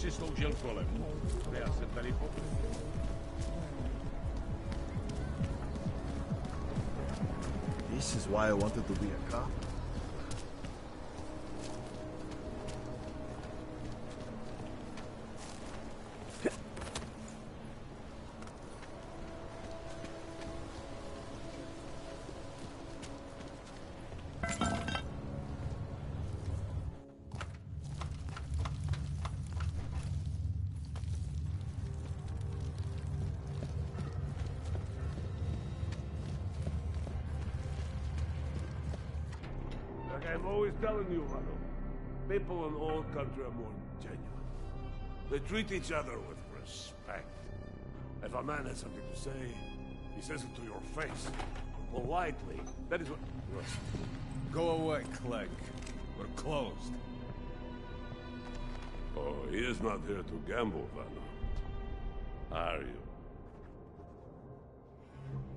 si sloužil kolem. Já se tady pokusím. This is why I wanted to be a cop. Like I'm always telling you, Rado, people in all country are more genuine. They treat each other with respect. If a man has something to say, he says it to your face. Politely. That is what... Go away, Clegg. We're closed. Oh, he is not here to gamble, Vano. Are you?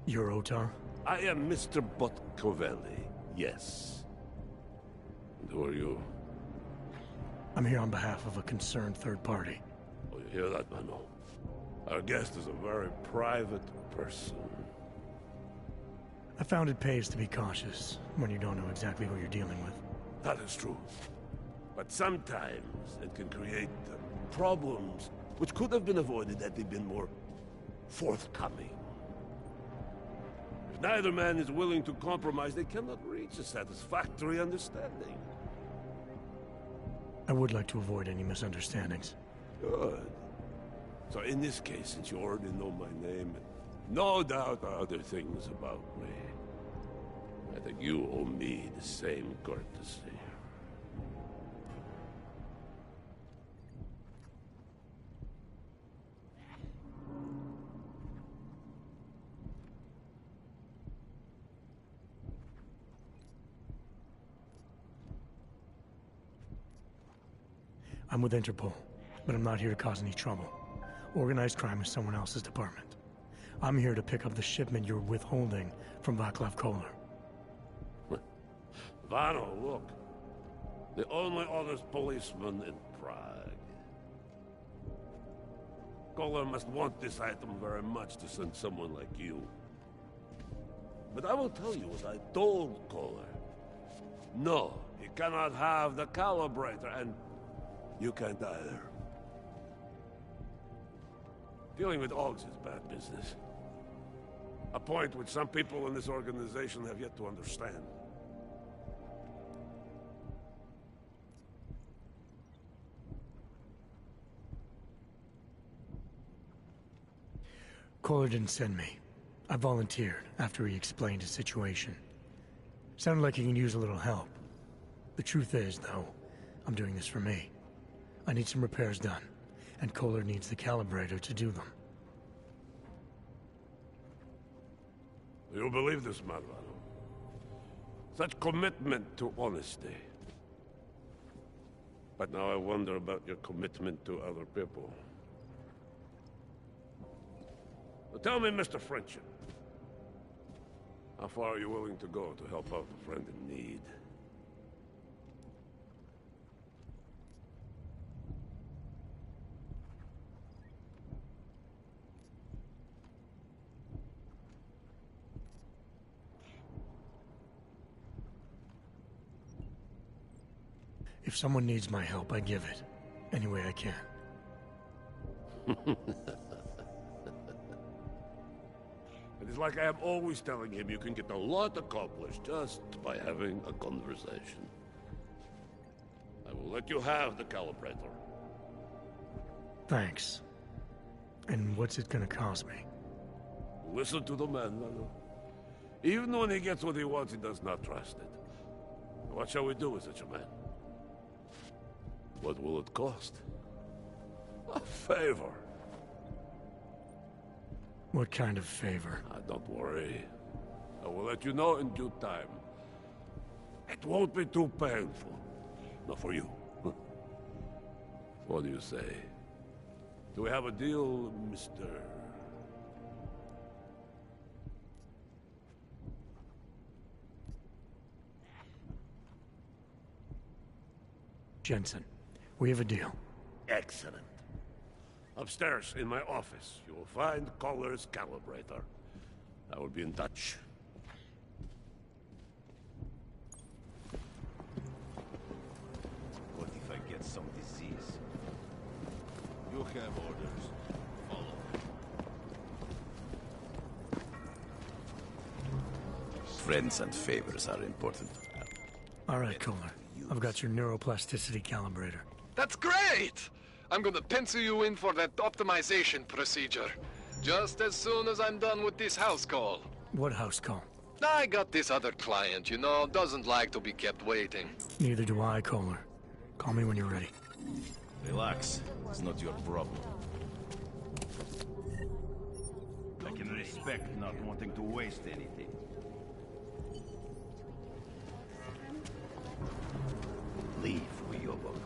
You're Otar? I am Mr. Botkovelli, yes. And who are you? I'm here on behalf of a concerned third party. Oh, you hear that, Vano? Our guest is a very private person. I found it pays to be cautious when you don't know exactly who you're dealing with. That is true. But sometimes it can create problems which could have been avoided had they been more forthcoming. If neither man is willing to compromise, they cannot reach a satisfactory understanding. I would like to avoid any misunderstandings. Good. So in this case, since you already know my name, and no doubt other things about me, I think you owe me the same courtesy. I'm with Interpol, but I'm not here to cause any trouble. Organized crime is someone else's department. I'm here to pick up the shipment you're withholding from Václav Koller. Vano, look. The only honest policeman in Prague. Koller must want this item very much to send someone like you. But I will tell you what I told Koller. No, he cannot have the calibrator, and you can't either. Dealing with Augs is bad business. A point which some people in this organization have yet to understand. Koller didn't send me. I volunteered after he explained his situation. Sounded like he can use a little help. The truth is, though, I'm doing this for me. I need some repairs done, and Koller needs the calibrator to do them. You believe this, Marvano? Such commitment to honesty. But now I wonder about your commitment to other people. Well, tell me, Mr. Friendship, how far are you willing to go to help out a friend in need? If someone needs my help, I give it. Any way I can. It is like I am always telling him, you can get a lot accomplished just by having a conversation. I will let you have the calibrator. Thanks. And what's it gonna cost me? Listen to the man, Lalo. Even when he gets what he wants, he does not trust it. What shall we do with such a man? What will it cost? A favor. What kind of favor? Don't worry. I will let you know in due time. It won't be too painful. Not for you. What do you say? Do we have a deal, Mr. Jensen? We have a deal. Excellent. Upstairs, in my office, you will find Collar's calibrator. I will be in touch. What if I get some disease? You have orders. Follow. Friends and favors are important to have. All right, Kohler. I've got your neuroplasticity calibrator. That's great! I'm gonna pencil you in for that optimization procedure. Just as soon as I'm done with this house call. What house call? I got this other client, you know, doesn't like to be kept waiting. Neither do I, Kohler. Call me when you're ready. Relax. It's not your problem. I can respect not wanting to waste anything. Leave, Uyobok.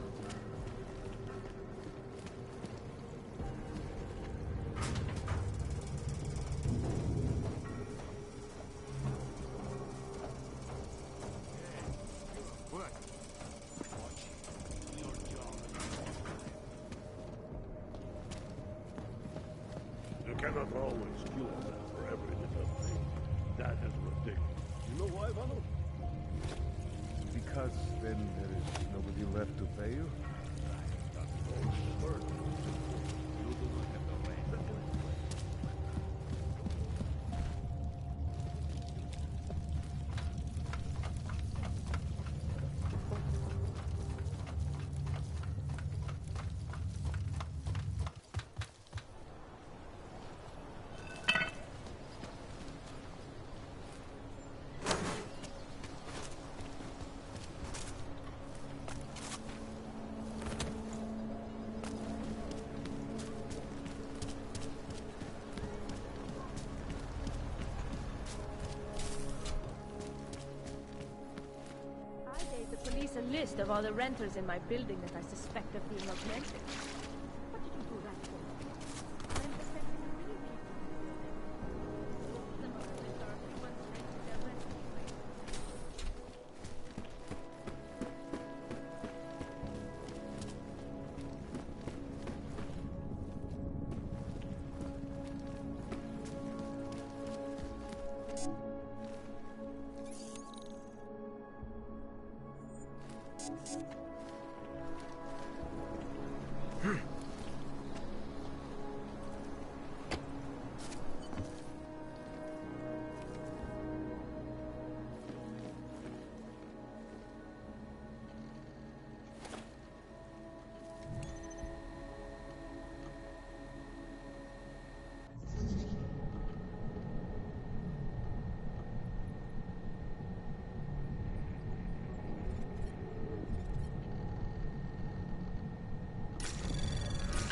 You cannot always kill them for every little thing. That is ridiculous. You know why, Valo? Because then there is nobody left to pay you? That's always the burden. You do not have the right to do it. A list of all the renters in my building that I suspect of being augmented. What did you do that for? I'm suspecting the real people. The most are the ones renting their rent anyway.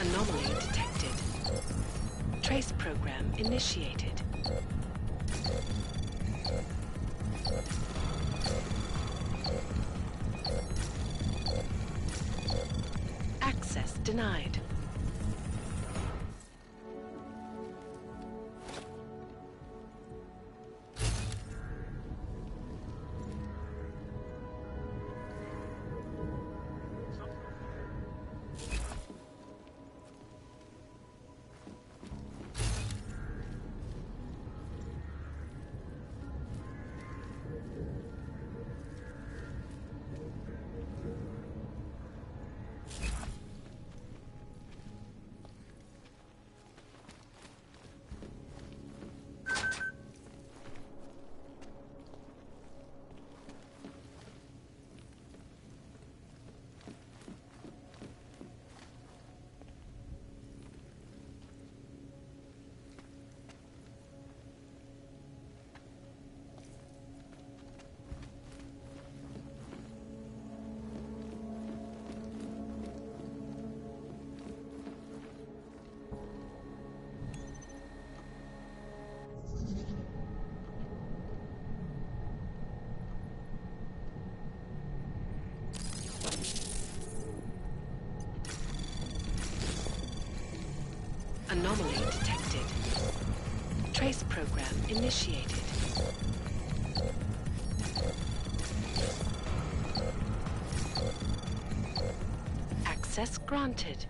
Anomaly detected. Trace program initiated. Access denied. Anomaly detected. Trace program initiated. Access granted.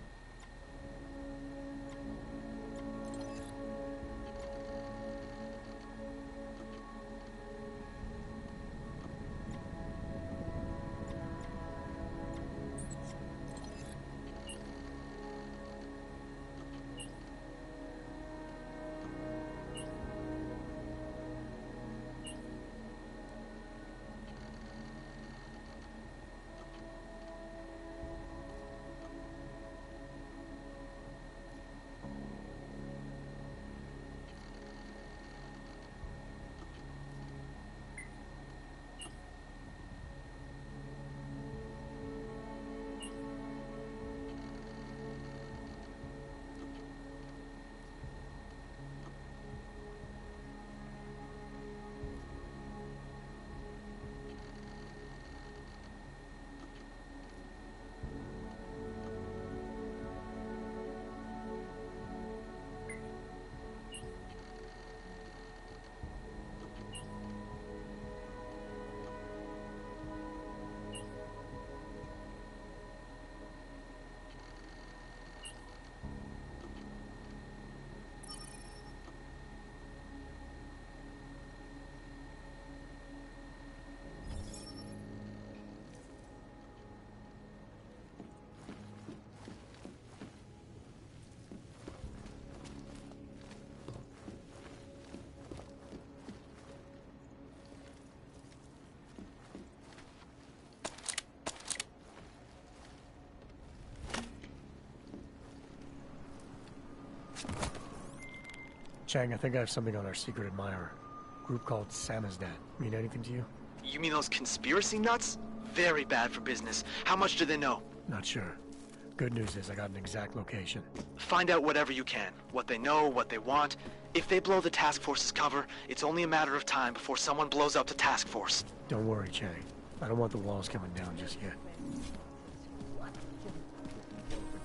Chang, I think I have something on our secret admirer. Group called Samizdat. Mean anything to you? You mean those conspiracy nuts? Very bad for business. How much do they know? Not sure. Good news is I got an exact location. Find out whatever you can. What they know, what they want. If they blow the task force's cover, it's only a matter of time before someone blows up the task force. Don't worry, Chang. I don't want the walls coming down just yet.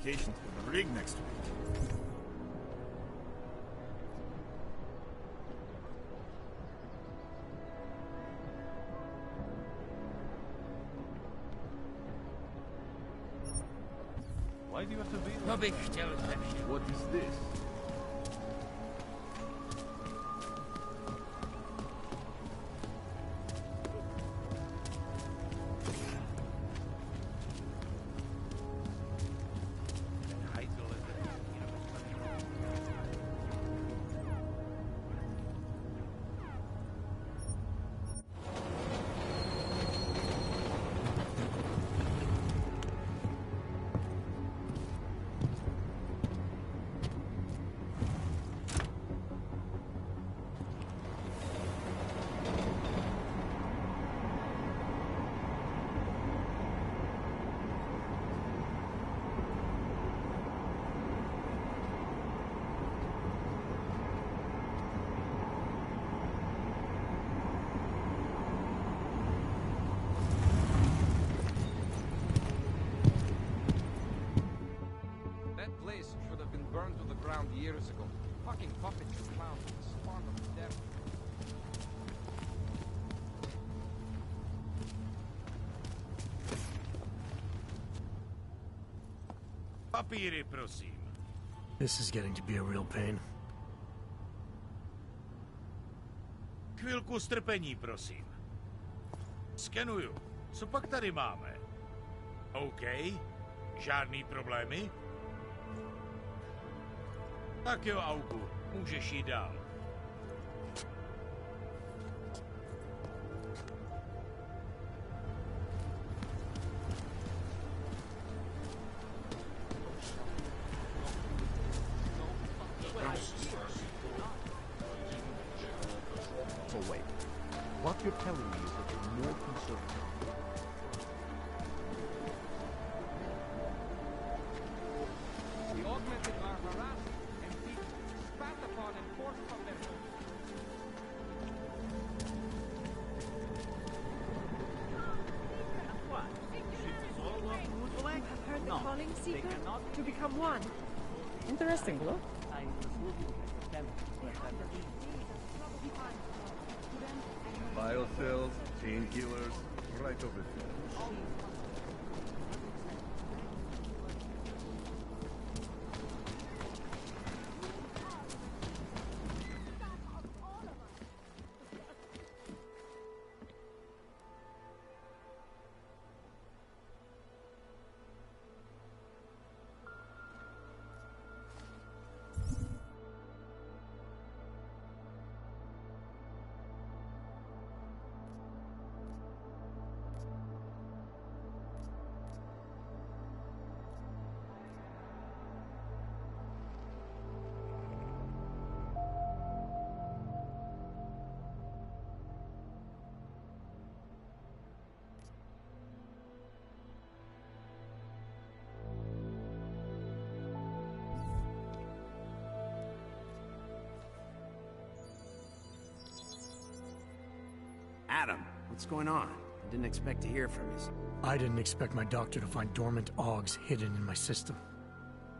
Vacation to the rig next week. Why do you have to be like that? What is this? Years ago. Fucking puppets and clowns and spawn them to death. Papíry, prosím. This is getting to be a real pain. Chvilku strpení, prosím. Skenuju. Co pak tady máme? OK. Žádný problémy? Tak jo, Augu, můžeš jít dál. So wait, what you're telling me is that you're more conservative. The augmented are harassed and beaten, spat upon and forced from their homes. You have heard the calling, Seeker? To become one. Interesting, look. Biocells, painkillers, right over there. Adam, what's going on? I didn't expect to hear from you. I didn't expect my doctor to find dormant augs hidden in my system.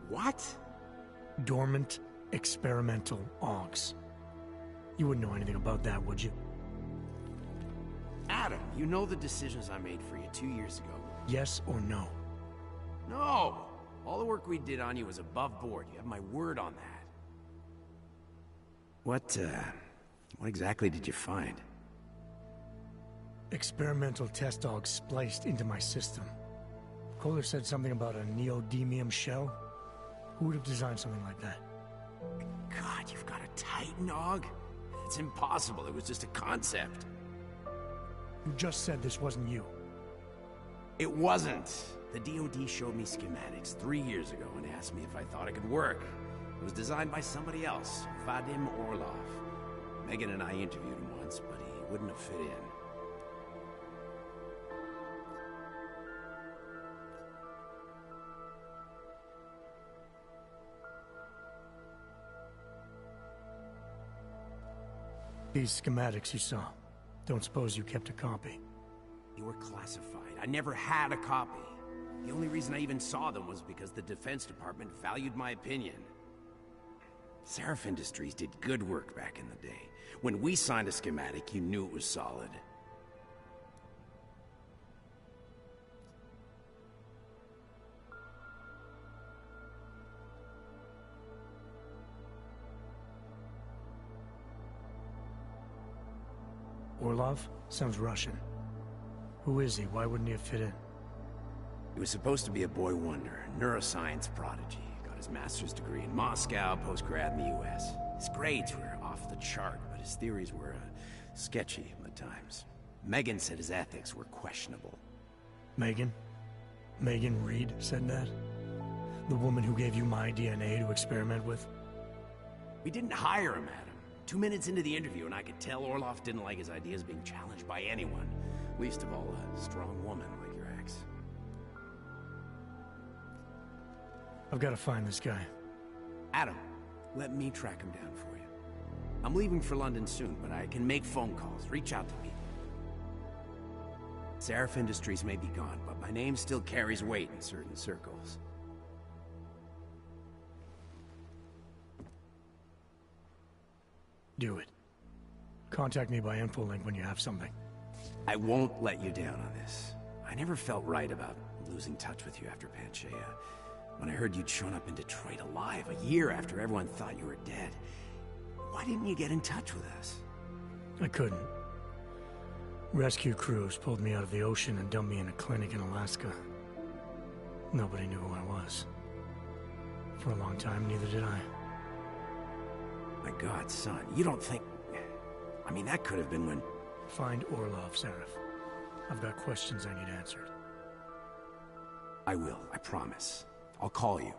What? Dormant experimental augs. You wouldn't know anything about that, would you? Adam, you know the decisions I made for you 2 years ago. Yes or no? No! All the work we did on you was above board. You have my word on that. What exactly did you find? Experimental test augs spliced into my system. Kohler said something about a neodymium shell. Who would have designed something like that? God, you've got a Titan aug? It's impossible. It was just a concept. You just said this wasn't you. It wasn't. The DoD showed me schematics 3 years ago and asked me if I thought it could work. It was designed by somebody else, Vadim Orlov. Megan and I interviewed him once, but he wouldn't have fit in. These schematics you saw, don't suppose you kept a copy? They were classified. I never had a copy. The only reason I even saw them was because the Defense Department valued my opinion. Seraph Industries did good work back in the day. When we signed a schematic, you knew it was solid. Orlov? Sounds Russian. Who is he? Why wouldn't he have fit in? He was supposed to be a boy wonder, neuroscience prodigy. Got his master's degree in Moscow, post-grad in the US. His grades were off the chart, but his theories were sketchy at times. Megan said his ethics were questionable. Megan? Megan Reed said that? The woman who gave you my DNA to experiment with? We didn't hire him, Adam. 2 minutes into the interview, and I could tell Orlov didn't like his ideas being challenged by anyone. Least of all, a strong woman like your ex. I've got to find this guy. Adam, let me track him down for you. I'm leaving for London soon, but I can make phone calls, reach out to people. Seraph Industries may be gone, but my name still carries weight in certain circles. Do it. Contact me by infolink when you have something. I won't let you down on this. I never felt right about losing touch with you after Panchaea. When I heard you'd shown up in Detroit alive a year after everyone thought you were dead. Why didn't you get in touch with us? I couldn't. Rescue crews pulled me out of the ocean and dumped me in a clinic in Alaska. Nobody knew who I was. For a long time, neither did I. My God, son, you don't think... I mean, that could have been when... Find Orlov, Seraph. I've got questions I need answered. I will, I promise. I'll call you.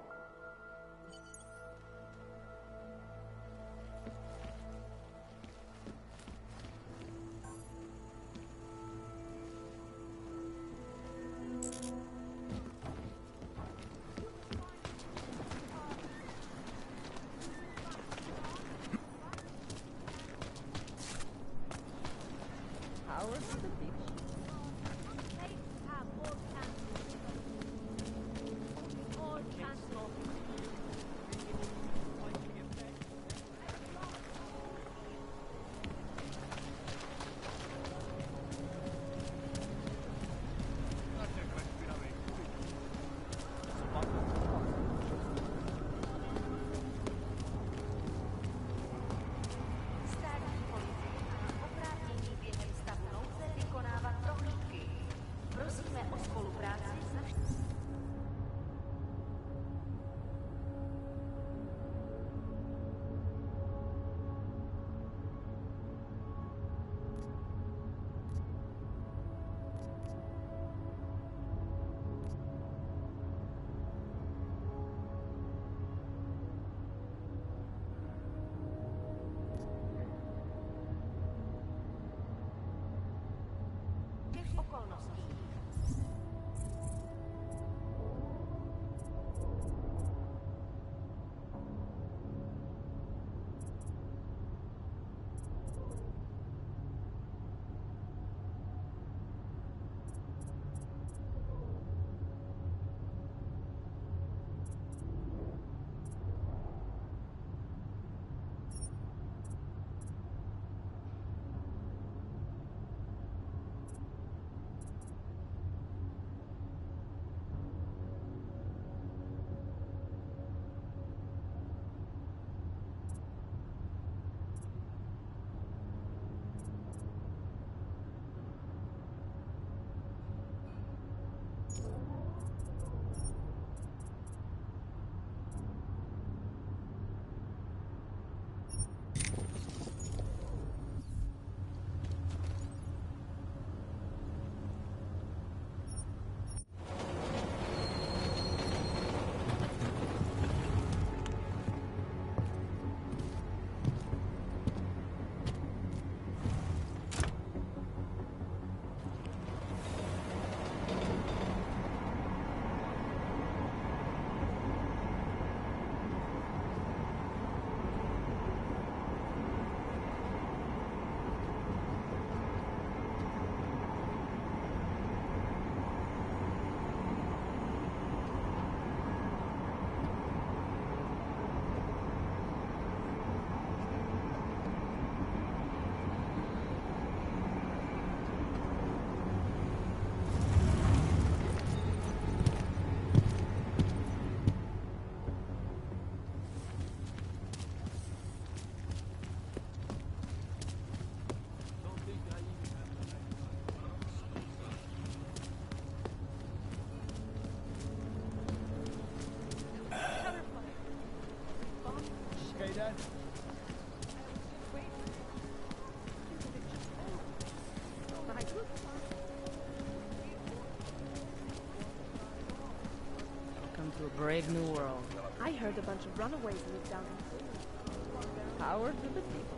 Welcome to a brave new world. I heard a bunch of runaways live down in the city. Power to the people.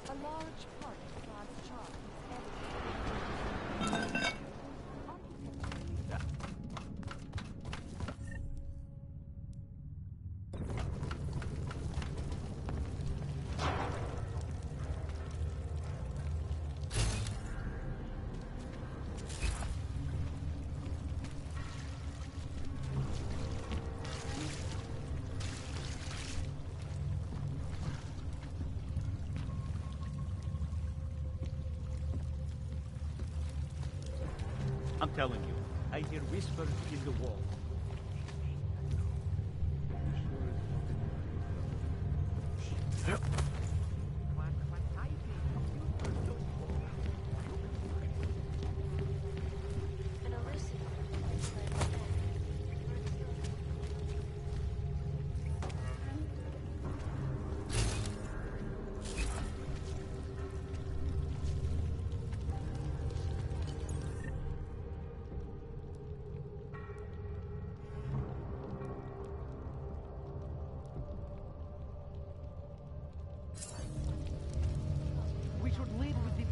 A large part of God's charm is evident. I'm telling you, I hear whispers in the wall.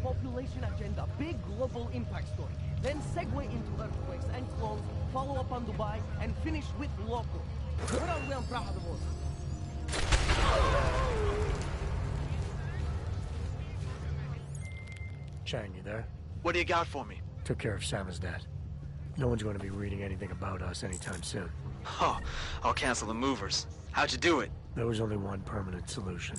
Population agenda, big global impact story. Then segue into earthquakes and clones, follow up on Dubai, and finish with local. Chang, you there? What do you got for me? Took care of Samizdat. No one's going to be reading anything about us anytime soon. Oh, I'll cancel the movers. How'd you do it? There was only one permanent solution.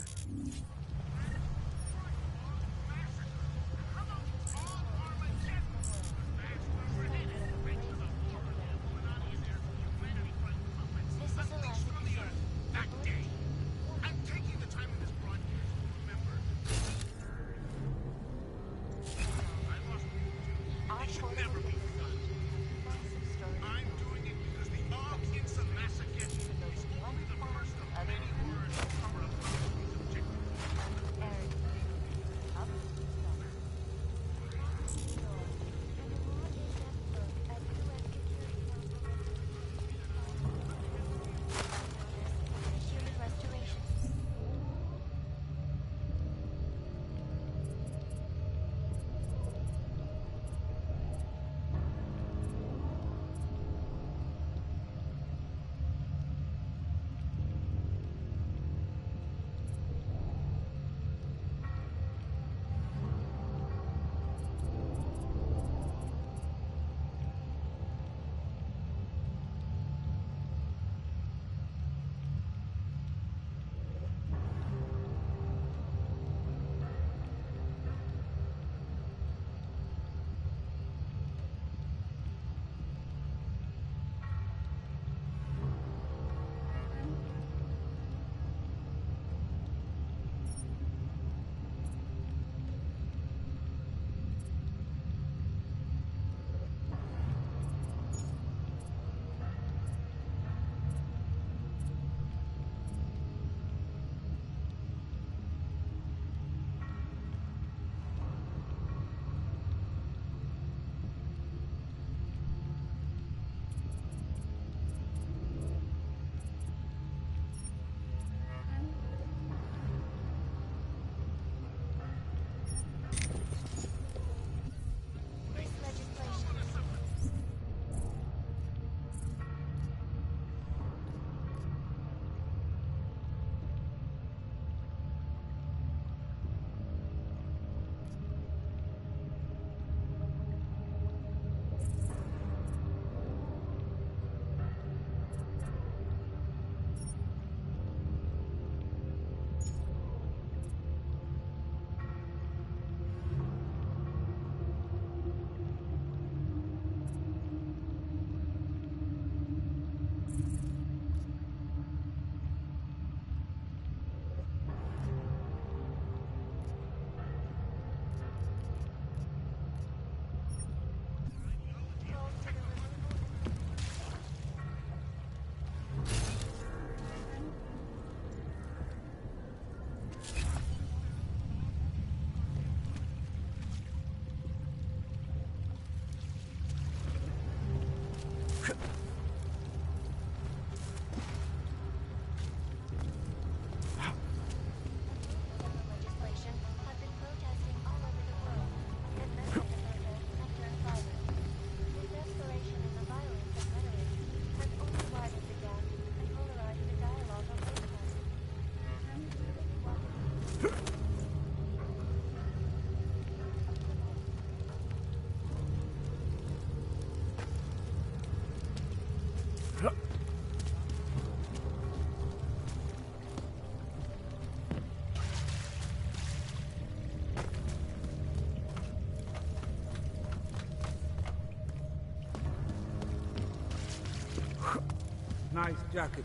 Nice jacket.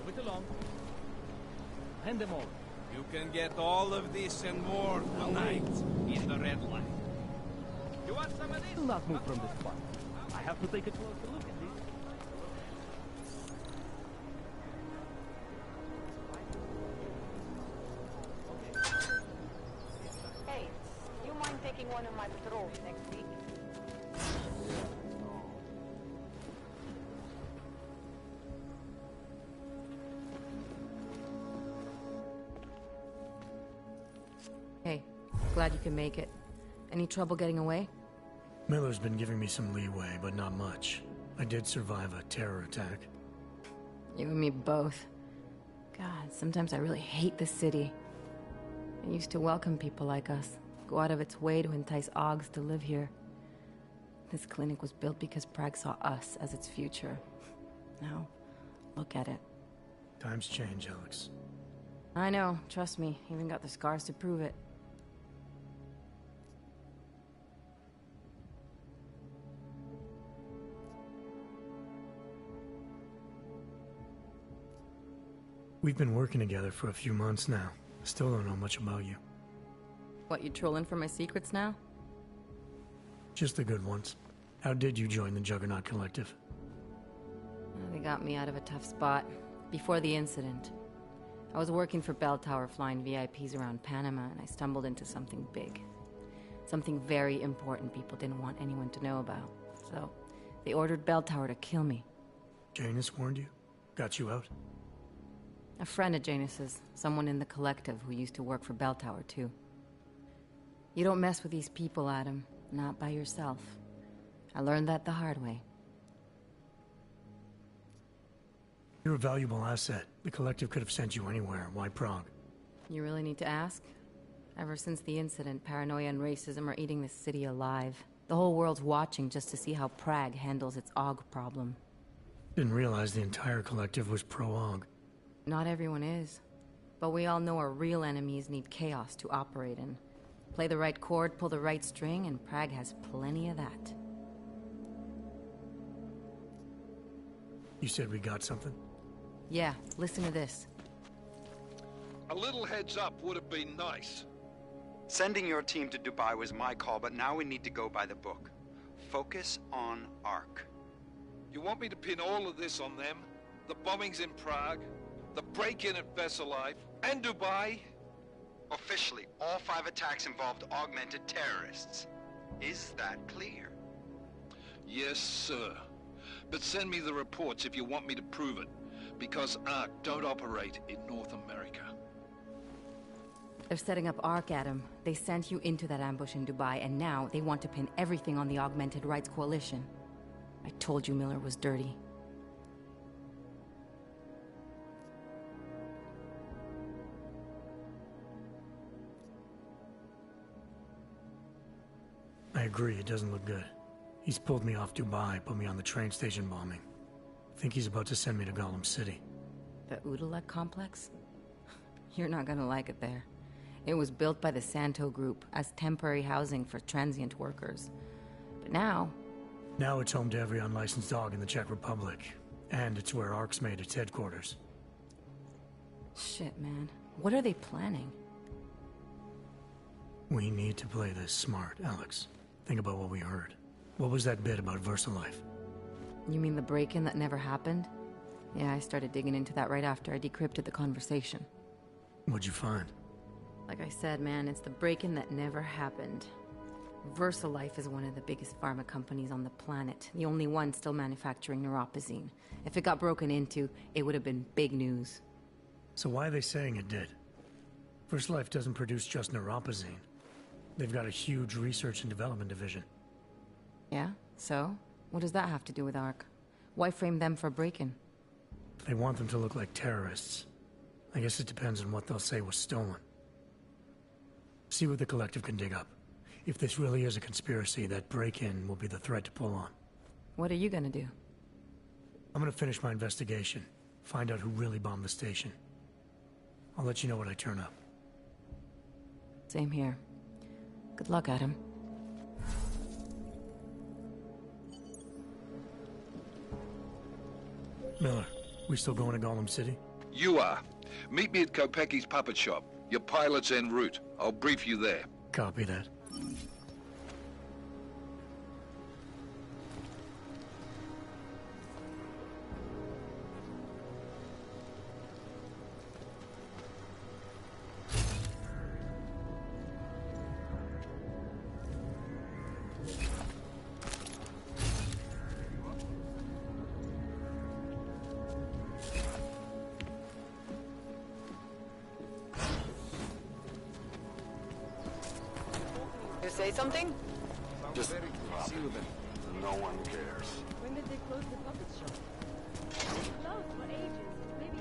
Move it along. Hand them over. You can get all of this and more tonight in the red light. You want some of this? Do not move from this spot. I have to take a closer look at these. Hey, you mind taking one of my patrols next week? Hey, glad you can make it. Any trouble getting away? Miller's been giving me some leeway, but not much. I did survive a terror attack. You and me both. God, sometimes I really hate this city. It used to welcome people like us, go out of its way to entice Augs to live here. This clinic was built because Prague saw us as its future. Now, look at it. Times change, Alex. I know, trust me, even got the scars to prove it. We've been working together for a few months now. Still don't know much about you. What, you trolling for my secrets now? Just the good ones. How did you join the Juggernaut Collective? They got me out of a tough spot. Before the incident, I was working for Bell Tower flying VIPs around Panama, and I stumbled into something big. Something very important people didn't want anyone to know about. So, they ordered Bell Tower to kill me. Janus warned you? Got you out? A friend of Janus's, someone in the collective who used to work for Bell Tower too. You don't mess with these people, Adam. Not by yourself. I learned that the hard way. You're a valuable asset. The collective could have sent you anywhere. Why Prague? You really need to ask? Ever since the incident, paranoia and racism are eating this city alive. The whole world's watching just to see how Prague handles its Aug problem. Didn't realize the entire collective was pro-Aug. Not everyone is. But we all know our real enemies need chaos to operate in. Play the right chord, pull the right string, and Prague has plenty of that. You said we got something? Yeah, listen to this. A little heads up would have been nice. Sending your team to Dubai was my call, but now we need to go by the book. Focus on Ark. You want me to pin all of this on them? The bombings in Prague, the break-in at Veselaiv, and Dubai? Officially, all 5 attacks involved augmented terrorists. Is that clear? Yes, sir. But send me the reports if you want me to prove it, because Ark don't operate in North America. They're setting up Ark, Adam. They sent you into that ambush in Dubai, and now they want to pin everything on the Augmented Rights Coalition. I told you Miller was dirty. I agree, it doesn't look good. He's pulled me off Dubai, put me on the train station bombing. Think he's about to send me to Gollum City. The Udalek complex? You're not gonna like it there. It was built by the Santo Group as temporary housing for transient workers. But now... Now it's home to every unlicensed dog in the Czech Republic. And it's where Ark's made its headquarters. Shit, man. What are they planning? We need to play this smart, Alex. Think about what we heard. What was that bit about VersaLife? You mean the break-in that never happened? Yeah, I started digging into that right after I decrypted the conversation. What'd you find? Like I said, man, it's the break-in that never happened. VersaLife is one of the biggest pharma companies on the planet. The only one still manufacturing neuropozyne. If it got broken into, it would have been big news. So why are they saying it did? VersaLife doesn't produce just neuropozyne. They've got a huge research and development division. Yeah? So? What does that have to do with ARC? Why frame them for break-in? They want them to look like terrorists. I guess it depends on what they'll say was stolen. See what the Collective can dig up. If this really is a conspiracy, that break-in will be the thread to pull on. What are you gonna do? I'm gonna finish my investigation. Find out who really bombed the station. I'll let you know when I turn up. Same here. Good luck, Adam. Miller, we still going to Golem City? You are. Meet me at Kopecki's puppet shop. Your pilot's en route. I'll brief you there. Copy that. You say something? Just soothing. No one cares. When did they close the puppet shop? It closed for ages. Maybe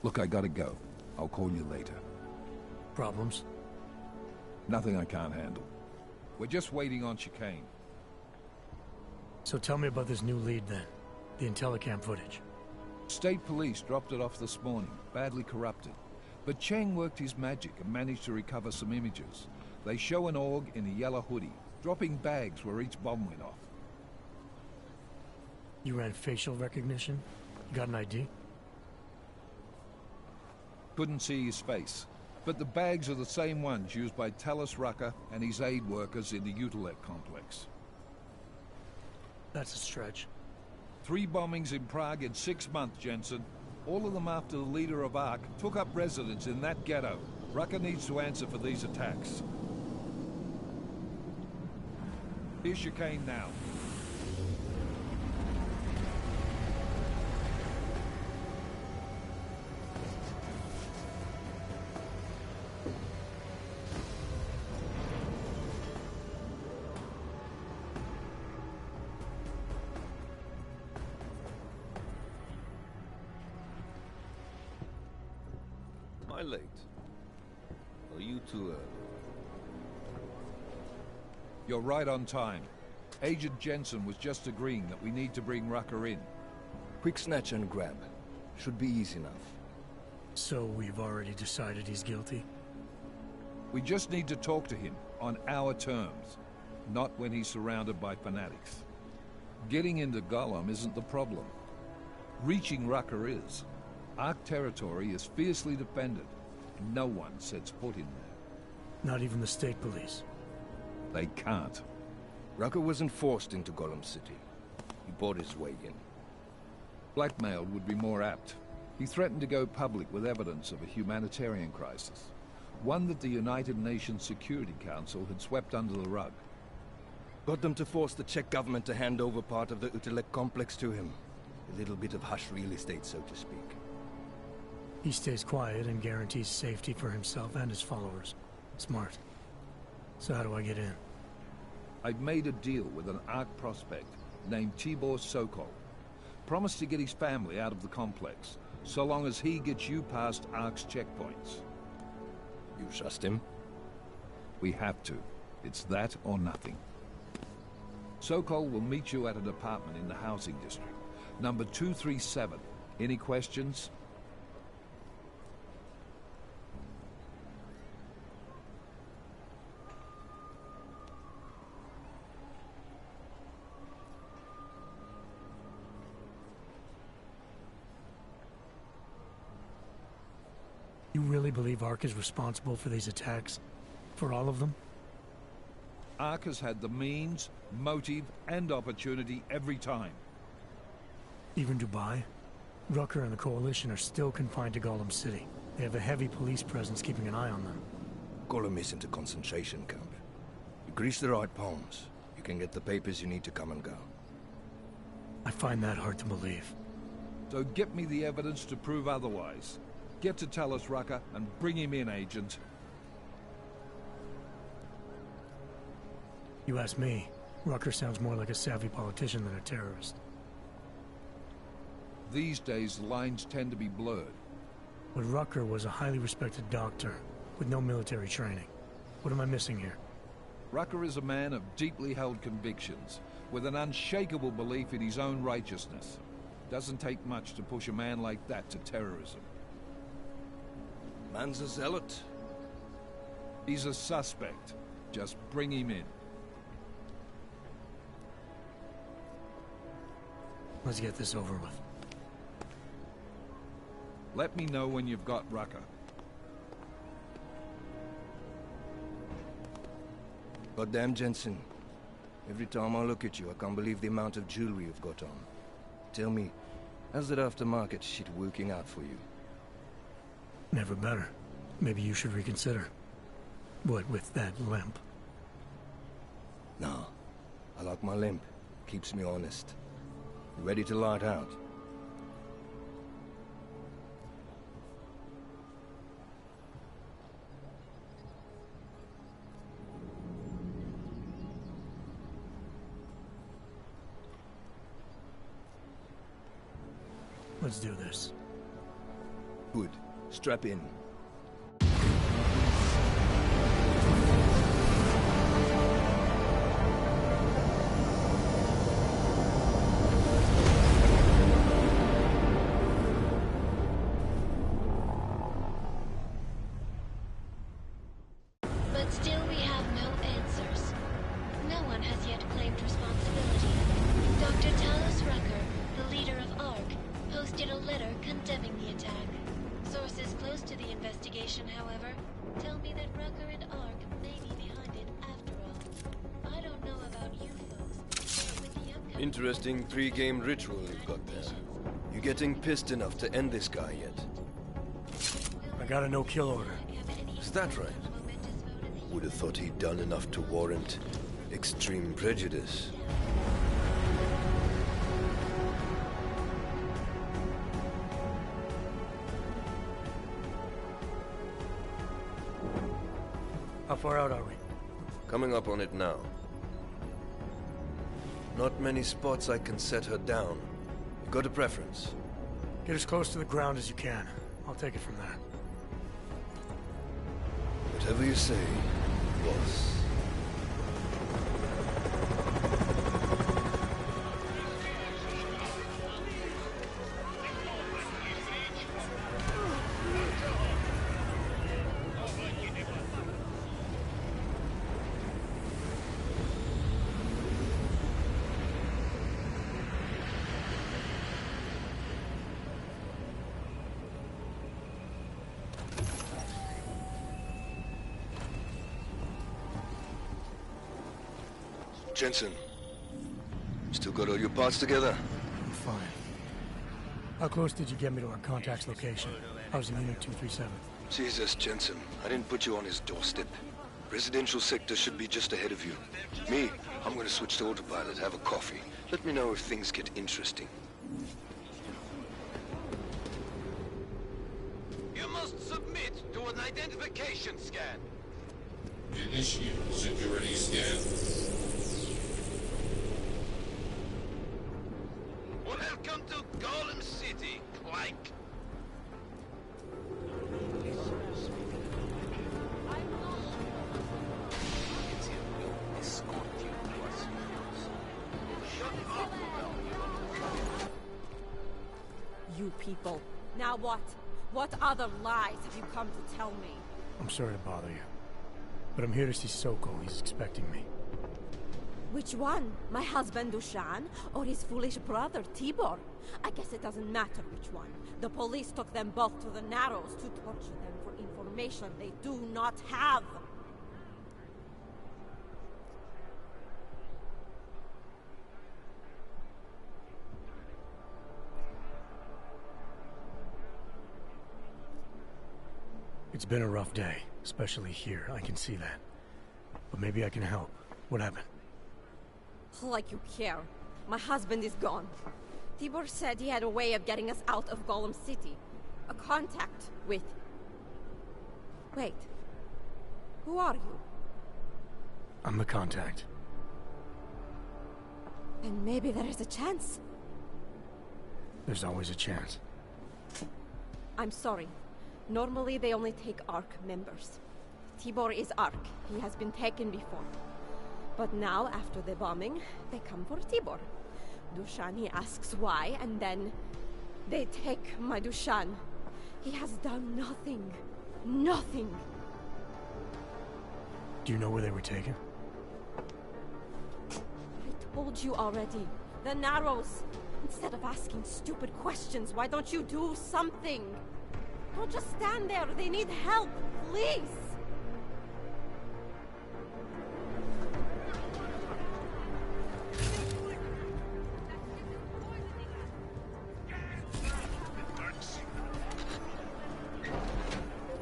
Look, I gotta go. I'll call you later. Problems? Nothing I can't handle. We're just waiting on chicane. So tell me about this new lead then. The Intellicam footage. State police dropped it off this morning, badly corrupted. But Cheng worked his magic and managed to recover some images. They show an org in a yellow hoodie, dropping bags where each bomb went off. You ran facial recognition? You got an ID? Couldn't see his face. But the bags are the same ones used by Talus Rucker and his aid workers in the Utilec complex. That's a stretch. 3 bombings in Prague in 6 months, Jensen. All of them after the leader of ARC took up residence in that ghetto. Rucker needs to answer for these attacks. Here's chicane now. Am I late? Are you too early? You're right on time. Agent Jensen was just agreeing that we need to bring Rucker in. Quick snatch and grab. Should be easy enough. So we've already decided he's guilty? We just need to talk to him on our terms, not when he's surrounded by fanatics. Getting into Golem isn't the problem. Reaching Rucker is. ARC territory is fiercely defended. No one sets foot in there. Not even the state police? They can't. Rucker wasn't forced into Golem City. He bought his way in. Blackmailed would be more apt. He threatened to go public with evidence of a humanitarian crisis. One that the United Nations Security Council had swept under the rug. Got them to force the Czech government to hand over part of the Utilec complex to him. A little bit of hush real estate, so to speak. He stays quiet and guarantees safety for himself and his followers. Smart. So how do I get in? I've made a deal with an ARC prospect named Tibor Sokol. Promised to get his family out of the complex, so long as he gets you past ARC's checkpoints. You trust him? We have to. It's that or nothing. Sokol will meet you at an apartment in the housing district. Number 237. Any questions? really believe Ark is responsible for these attacks? For all of them? Ark has had the means, motive, and opportunity every time. Even Dubai? Rucker and the Coalition are still confined to Gollum City. They have a heavy police presence keeping an eye on them. Gollum isn't a concentration camp. You grease the right palms, you can get the papers you need to come and go. I find that hard to believe. So get me the evidence to prove otherwise. Get to Talus Rucker and bring him in, Agent. You ask me, Rucker sounds more like a savvy politician than a terrorist. These days, lines tend to be blurred. But Rucker was a highly respected doctor, with no military training. What am I missing here? Rucker is a man of deeply held convictions, with an unshakable belief in his own righteousness. Doesn't take much to push a man like that to terrorism. Man's a zealot. He's a suspect. Just bring him in. Let's get this over with. Let me know when you've got Rucker. Goddamn, Jensen. Every time I look at you, I can't believe the amount of jewelry you've got on. Tell me, how's that aftermarket shit working out for you? Never better. Maybe you should reconsider. What with that limp? No. I like my limp. Keeps me honest. You ready to light out? Let's do this. Good. Strap in. But still we have no answers. No one has yet claimed responsibility. Dr. Talus Rucker, the leader of ARC, posted a letter condemning the attack. Sources close to the investigation, however, tell me that Rucker and ARC may be behind it after all. I don't know about you folks, but with the upcoming... Interesting pre-game ritual you've got there. You getting pissed enough to end this guy yet? I got a no-kill order. Is that right? Would have thought he'd done enough to warrant extreme prejudice. How far out are we? Coming up on it now. Not many spots I can set her down. You got a preference? Get as close to the ground as you can. I'll take it from there. Whatever you say, boss. Jensen, still got all your parts together? I'm fine. How close did you get me to our contact's location? I was in Unit 237. Jesus, Jensen, I didn't put you on his doorstep. Residential sector should be just ahead of you. Me, I'm gonna switch to autopilot, have a coffee. Let me know if things get interesting. You must submit to an identification scan. Initiate security scan. Welcome to Gollum City, Clank. You people. Now what? What other lies have you come to tell me? I'm sorry to bother you, but I'm here to see Soko. He's expecting me. Which one? My husband Dushan, or his foolish brother Tibor? I guess it doesn't matter which one. The police took them both to the Narrows to torture them for information they do not have. It's been a rough day, especially here. I can see that. But maybe I can help. What happened? Like you care. My husband is gone. Tibor said he had a way of getting us out of Golem City. A contact with... Wait. Who are you? I'm the contact. And maybe there is a chance. There's always a chance. I'm sorry. Normally they only take ARC members. Tibor is ARC. He has been taken before. But now, after the bombing, they come for Tibor. Dushan, he asks why, and then they take my Dushan. He has done nothing. Nothing. Do you know where they were taken? I told you already. The Narrows. Instead of asking stupid questions, why don't you do something? Don't just stand there. They need help. Please.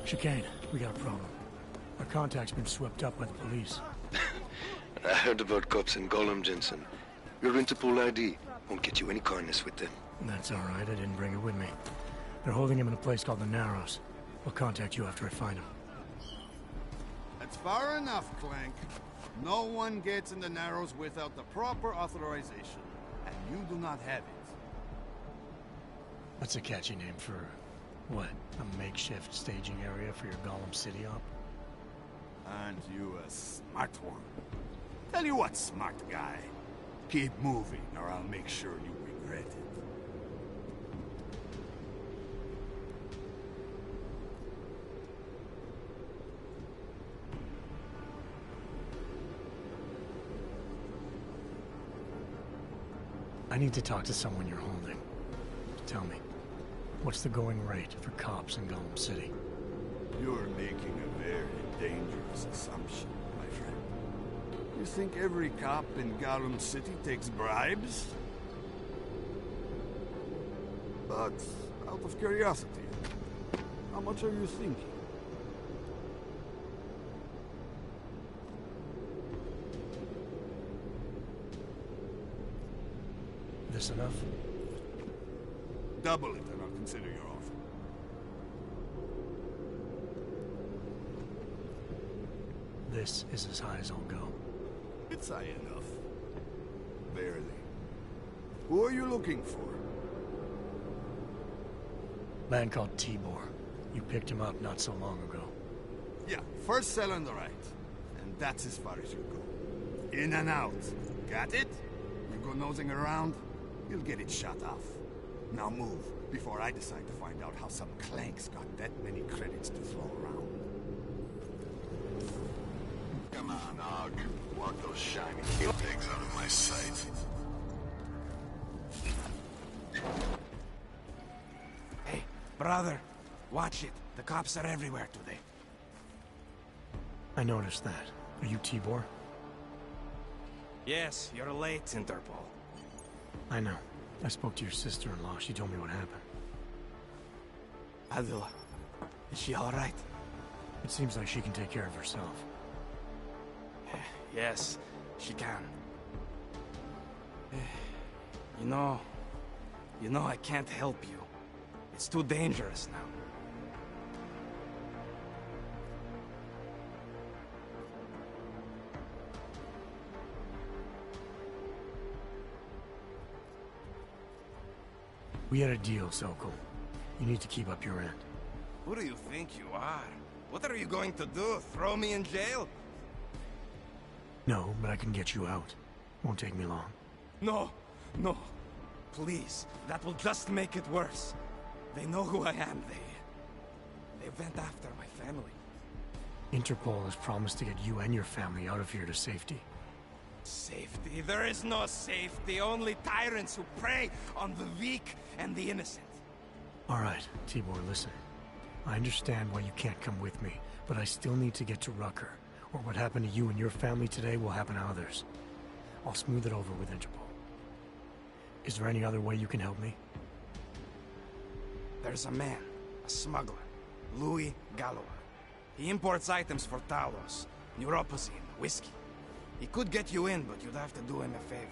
Chicane, we got a problem. Our contact's been swept up by the police. I heard about cops in Golem, Jensen. Your Interpol ID won't get you any kindness with them. That's all right. I didn't bring it with me. They're holding him in a place called the Narrows. I'll contact you after I find him. That's far enough, Clank. No one gets in the Narrows without the proper authorization, and you do not have it. That's a catchy name for... what? A makeshift staging area for your Golem City op? Aren't you a smart one? Tell you what, smart guy. Keep moving, or I'll make sure you regret it. I need to talk to someone you're holding. Tell me, what's the going rate for cops in Golem City? You're making a very dangerous assumption, my friend. You think every cop in Golem City takes bribes? But, out of curiosity, how much are you thinking? This enough? Double it and I'll consider your offer. This is as high as I'll go. It's high enough. Barely. Who are you looking for? Man called Tibor. You picked him up not so long ago. Yeah, first cell on the right. And that's as far as you go. In and out. Got it? You go nosing around, you'll get it shut off. Now move, before I decide to find out how some clanks got that many credits to throw around. Come on, Og. Walk those shiny pigs out of my sight. Hey, brother, watch it. The cops are everywhere today. I noticed that. Are you Tibor? Yes, you're late, Interpol. I know. I spoke to your sister-in-law. She told me what happened. Adila, is she all right? It seems like she can take care of herself. Yes, she can. You know, I can't help you. It's too dangerous now. We had a deal, Sokol. You need to keep up your end. Who do you think you are? What are you going to do? Throw me in jail? No, but I can get you out. Won't take me long. No, no. Please, that will just make it worse. They know who I am. They went after my family. Interpol has promised to get you and your family out of here to safety. Safety? There is no safety. Only tyrants who prey on the weak and the innocent. All right, Tibor, listen. I understand why you can't come with me, but I still need to get to Rucker, or what happened to you and your family today will happen to others. I'll smooth it over with Interpol. Is there any other way you can help me? There's a man, a smuggler, Louis Galloway. He imports items for Talos, neuropazine, whiskey. He could get you in, but you'd have to do him a favor.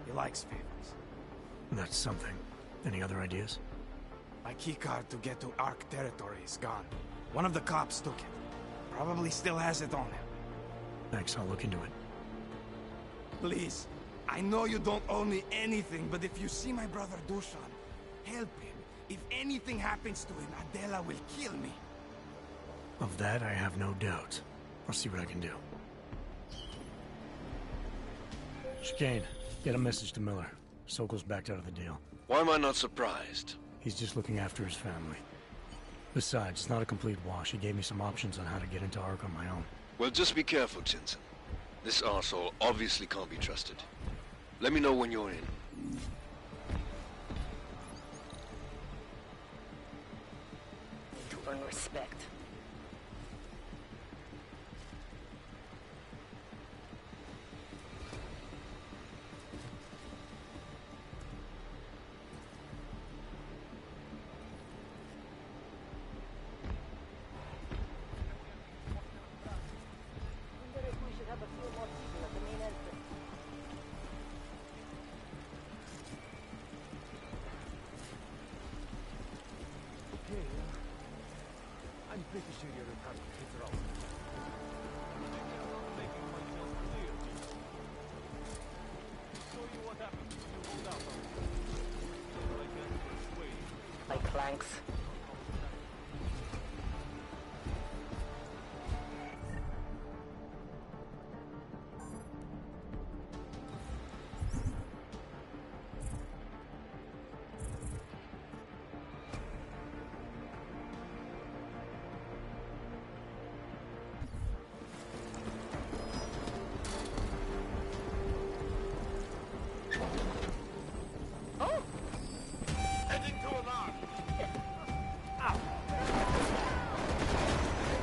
He likes favors. That's something. Any other ideas? My keycard to get to Ark territory is gone. One of the cops took it. Probably still has it on him. Thanks, I'll look into it. Please, I know you don't owe me anything, but if you see my brother Dushan, help him. If anything happens to him, Adela will kill me. Of that, I have no doubt. I'll see what I can do. Chicane, get a message to Miller. Sokol's backed out of the deal. Why am I not surprised? He's just looking after his family. Besides, it's not a complete wash. He gave me some options on how to get into Ark on my own. Well, just be careful, Jensen. This arsehole obviously can't be trusted. Let me know when you're in. To earn respect. I'm pretty sure you're a control. Like planks.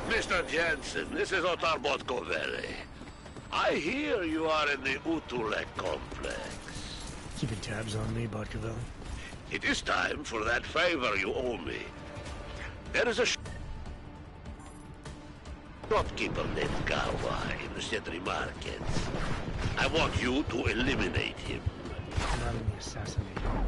Mr. Jensen, this is Otar Botkovere. I hear you are in the Utulek complex. Keeping tabs on me, Botkovelli? It is time for that favor you owe me. There is a shopkeeper named Gawa in the Cetri markets. I want you to eliminate him. Not in the assassination.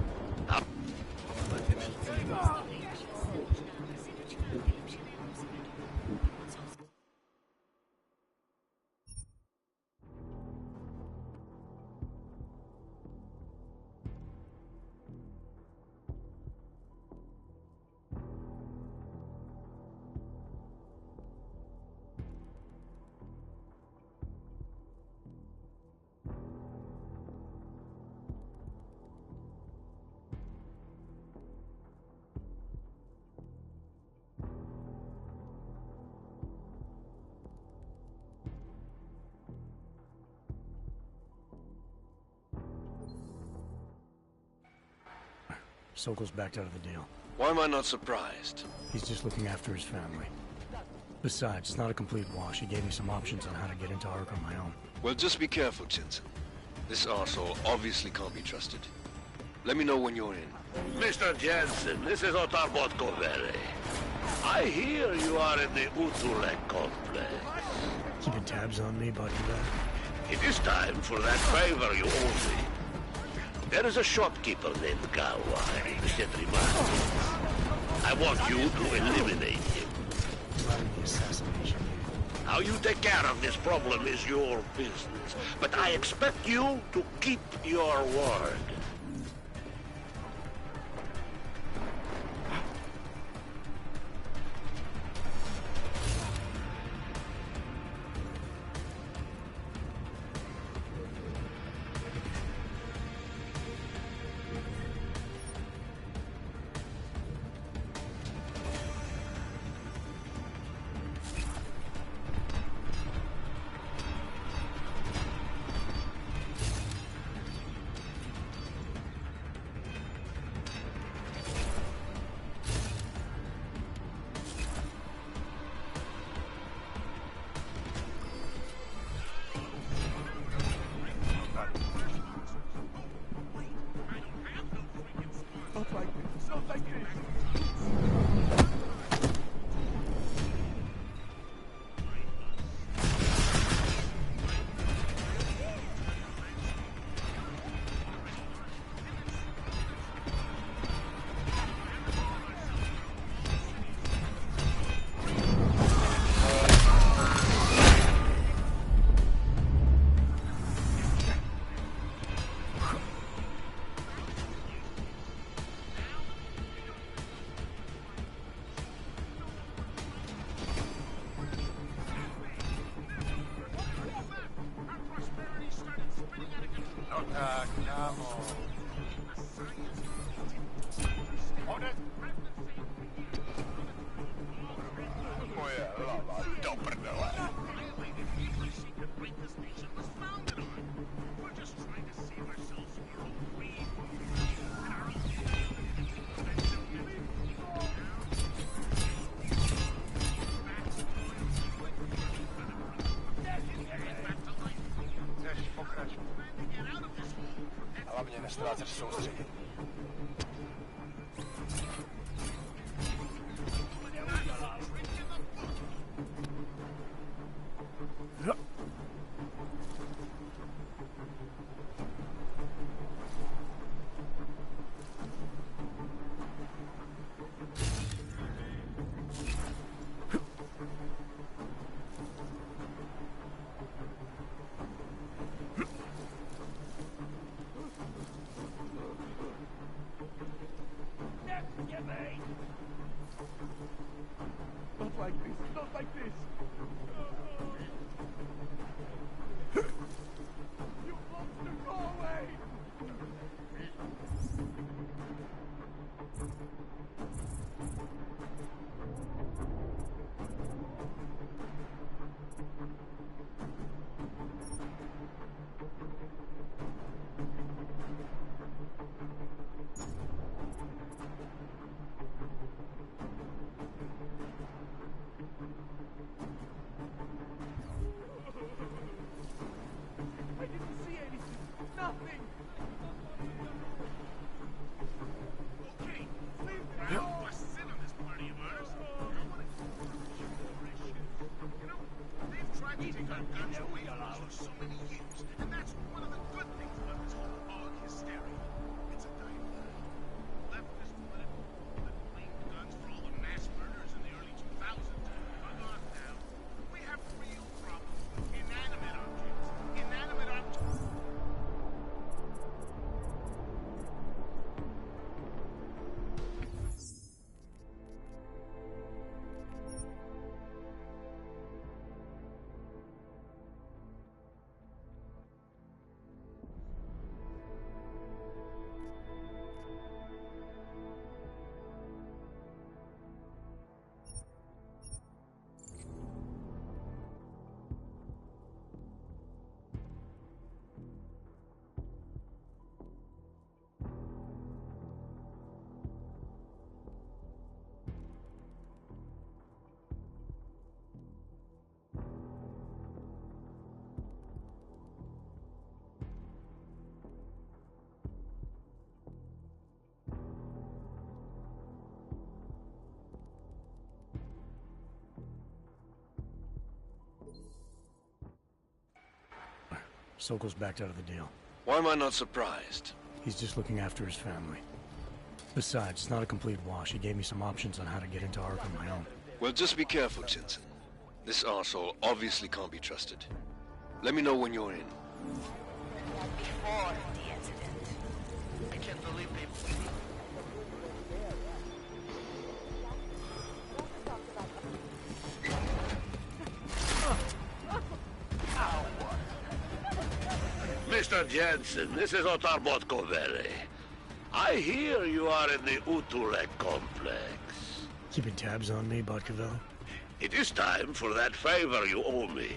Sokol's backed out of the deal. Why am I not surprised? He's just looking after his family. Besides, it's not a complete wash. He gave me some options on how to get into Ark on my own. Well, just be careful, Jensen. This arsehole obviously can't be trusted. Let me know when you're in. Mr. Jensen, this is Otar Botkovere. I hear you are in the Utulek complex. Keeping tabs on me, Botkovelli? It is time for that favor you owe me. There is a shopkeeper named Gawa in the Cetri markets. I want you to eliminate him. Not in the assassination. How you take care of this problem is your business. But I expect you to keep your word. Hlavně nestrácet soustředění. Not like this, not like this! You monster, go away! I didn't see anything. Nothing. Okay, leave me alone. Bust in on this party of ours. You know, they've tried to take our guns away from us for so many years, and that's one of the good things about this whole hog hysteria. It's a dying line. Leftists wanted claimed guns for all the mass murders in the early 2000s. Bug off now. We have real problems with inanimate objects. Inanimate objects. Sokol's backed out of the deal. Why am I not surprised? He's just looking after his family. Besides, it's not a complete wash. He gave me some options on how to get into Ark on my own. Well, just be careful, Jensen. This arsehole obviously can't be trusted. Let me know when you're in. Before the incident, I can't believe people... Mr. Jensen, this is Otar Botkovere. I hear you are in the Utulek complex. Keeping tabs on me, Botkovere? It is time for that favor you owe me.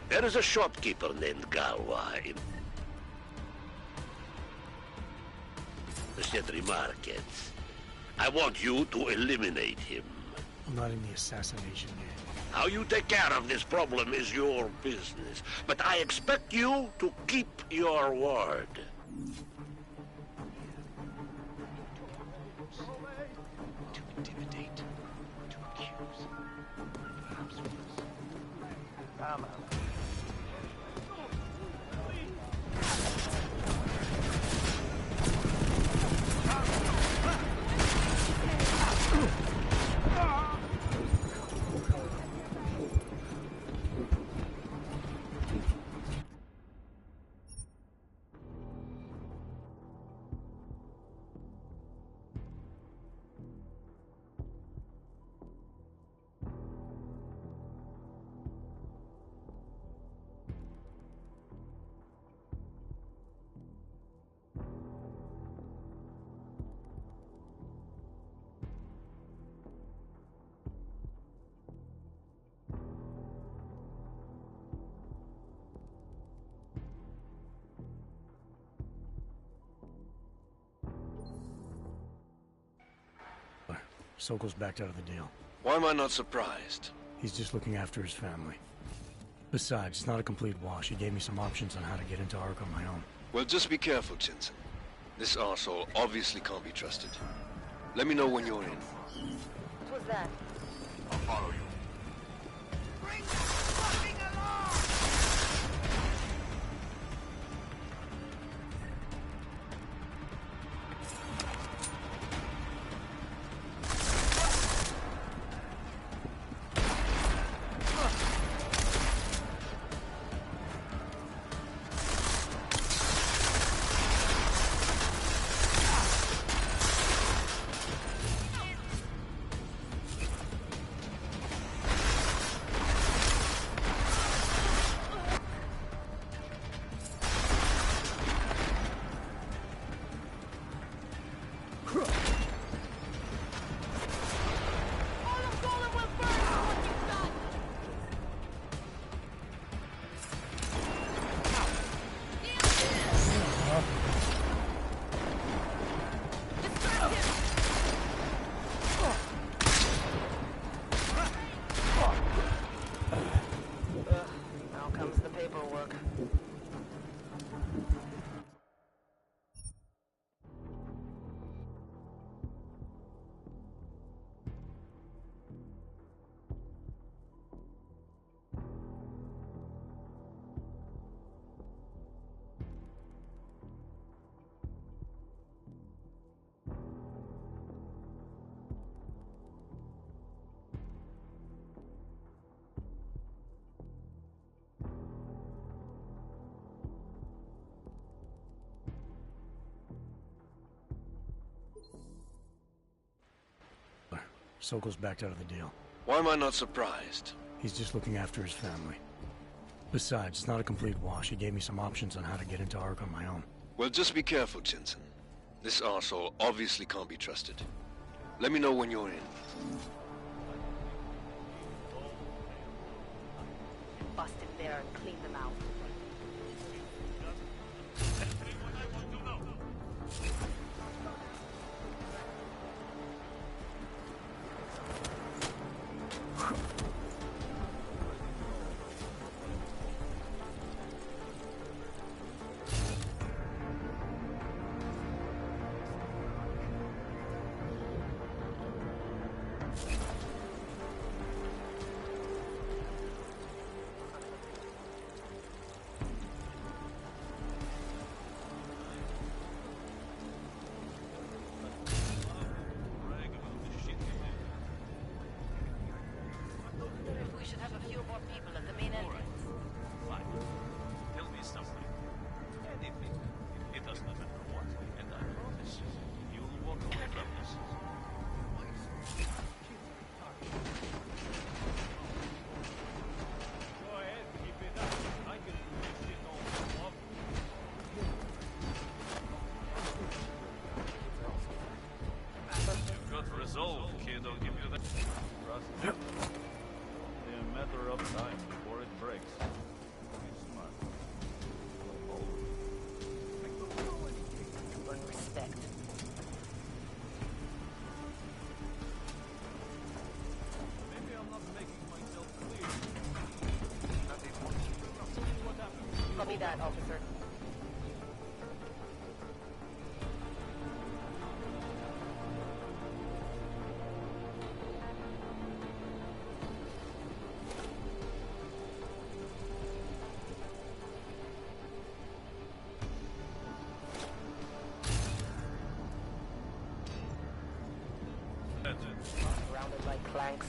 There is a shopkeeper named Galwa in the Sentry Markets. I want you to eliminate him. I'm not in the assassination game. How you take care of this problem is your business, but I expect you to keep your word. intimidate, to accuse, perhaps worse. Come on. Sokol's backed out of the deal. Why am I not surprised? He's just looking after his family. Besides, it's not a complete wash. He gave me some options on how to get into Ark on my own. Well, just be careful, Jensen. This arsehole obviously can't be trusted. Let me know when you're in. What was that? I'll follow you. Sokol's backed out of the deal. Why am I not surprised? He's just looking after his family. Besides, it's not a complete wash. He gave me some options on how to get into Ark on my own. Well, just be careful, Jensen. This arsehole obviously can't be trusted. Let me know when you're in. Bust in there and clean them out. Copy that, officer. Jensen. Surrounded by clanks.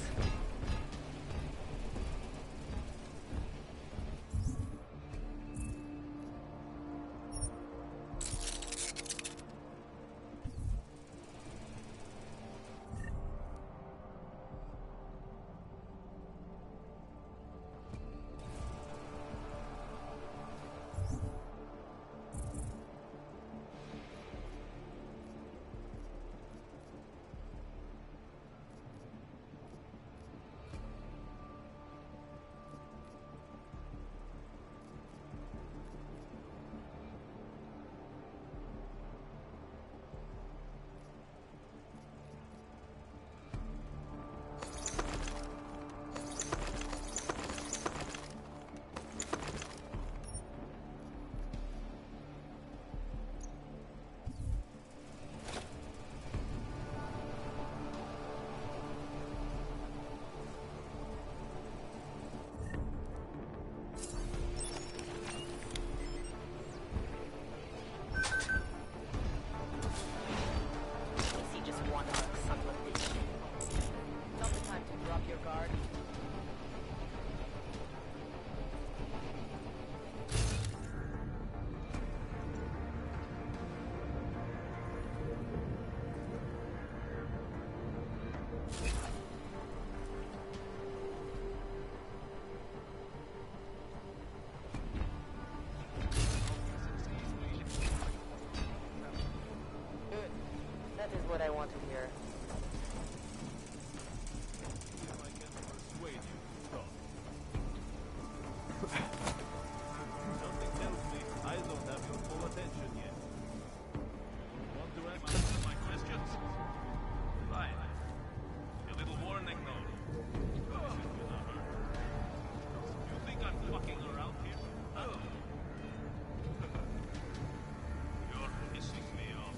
That is what I want to hear. Something tells me I don't have your full attention yet. Want to answer my questions? Fine. A little warning, though. You think I'm fucking around here? Oh. You're pissing me off.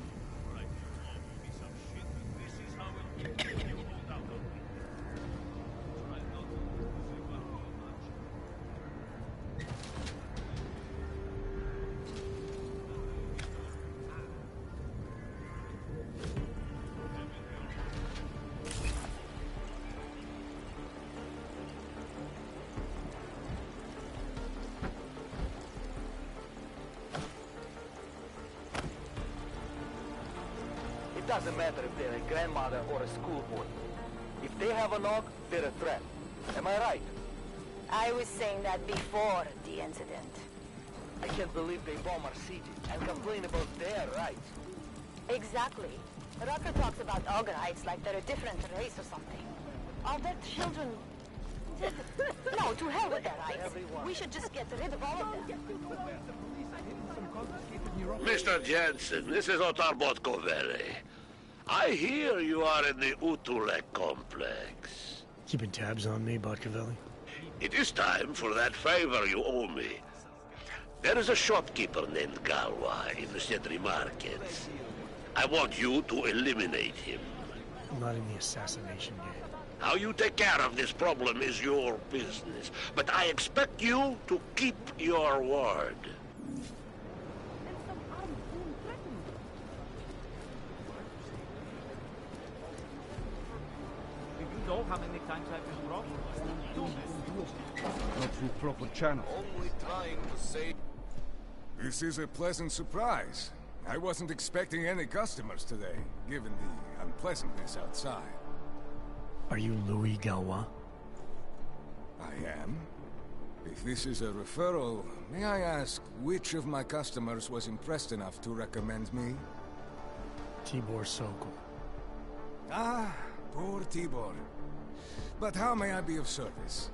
Right, you owe me some shit. This is how you hold out on me. Try not to lose it too much. It doesn't matter if they're a grandmother or a schoolboy. If they have a knock, they're a threat. Am I right? I was saying that before the incident. I can't believe they bomb our city and complain about their rights. Exactly. Rucker talks about Ogreites like they're a different race or something. Are their children... No, to hell with their rights. We should just get rid of all of them. Mr. Jensen, this is Otar Botkoveli. I hear you are in the Utulek complex. Keeping tabs on me, Botkovelli? It is time for that favor you owe me. There is a shopkeeper named Galwa in the Cetri markets. I want you to eliminate him. I'm not in the assassination game. How you take care of this problem is your business. But I expect you to keep your word. If you know how many times I've been wrong, do this. Not through proper channels. Only trying to save... This is a pleasant surprise. I wasn't expecting any customers today, given the unpleasantness outside. Are you Louis Galwa? I am. If this is a referral, may I ask which of my customers was impressed enough to recommend me? Tibor Sokol. Ah, poor Tibor. But how may I be of service?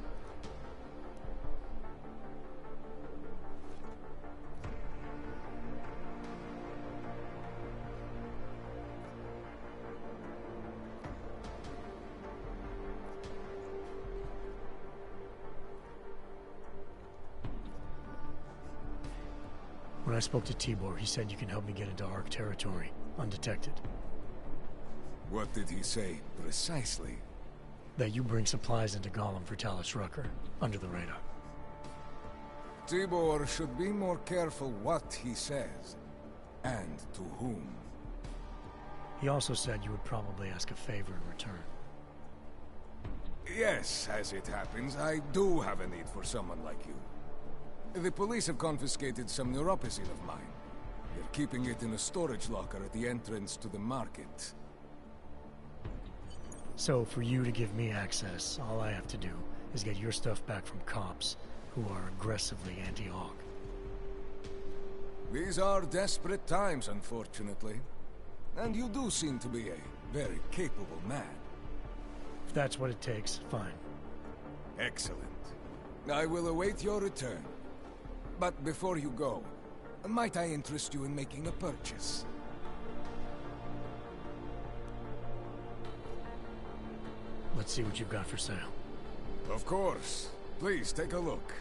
When I spoke to Tibor, he said you can help me get into Ark territory, undetected. What did he say, precisely? That you bring supplies into Gollum for Talus Rucker, under the radar. Tibor should be more careful what he says, and to whom. He also said you would probably ask a favor in return. Yes, as it happens, I do have a need for someone like you. The police have confiscated some neuropazine of mine. They're keeping it in a storage locker at the entrance to the market. So, for you to give me access, all I have to do is get your stuff back from cops who are aggressively anti-Hawk. These are desperate times, unfortunately. And you do seem to be a very capable man. If that's what it takes, fine. Excellent. I will await your return. But before you go, might I interest you in making a purchase? Let's see what you've got for sale. Of course. Please take a look.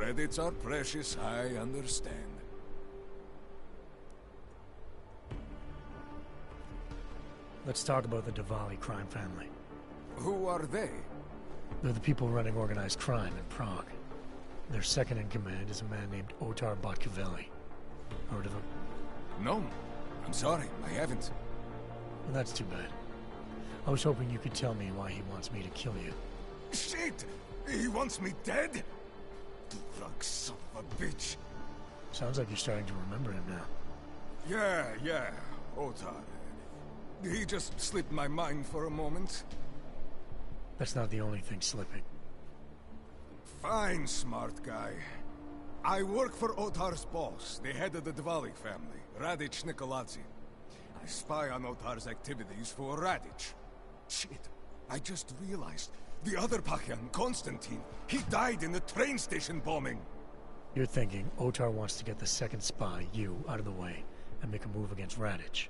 Credits are precious, I understand. Let's talk about the Diwali crime family. Who are they? They're the people running organized crime in Prague. Their second in command is a man named Otar Botkavelli. Heard of him? No. I'm sorry, I haven't. Well, that's too bad. I was hoping you could tell me why he wants me to kill you. Shit! He wants me dead? Drug son of a bitch. Sounds like you're starting to remember him now. Yeah, Otar. He just slipped my mind for a moment. That's not the only thing slipping. Fine, smart guy. I work for Otar's boss, the head of the Diwali family, Radic Nikoladze. I spy on Otar's activities for Radic. Shit, I just realized. The other Pakyan, Konstantin, he died in the train station bombing. You're thinking Otar wants to get the second spy, you, out of the way, and make a move against Radic.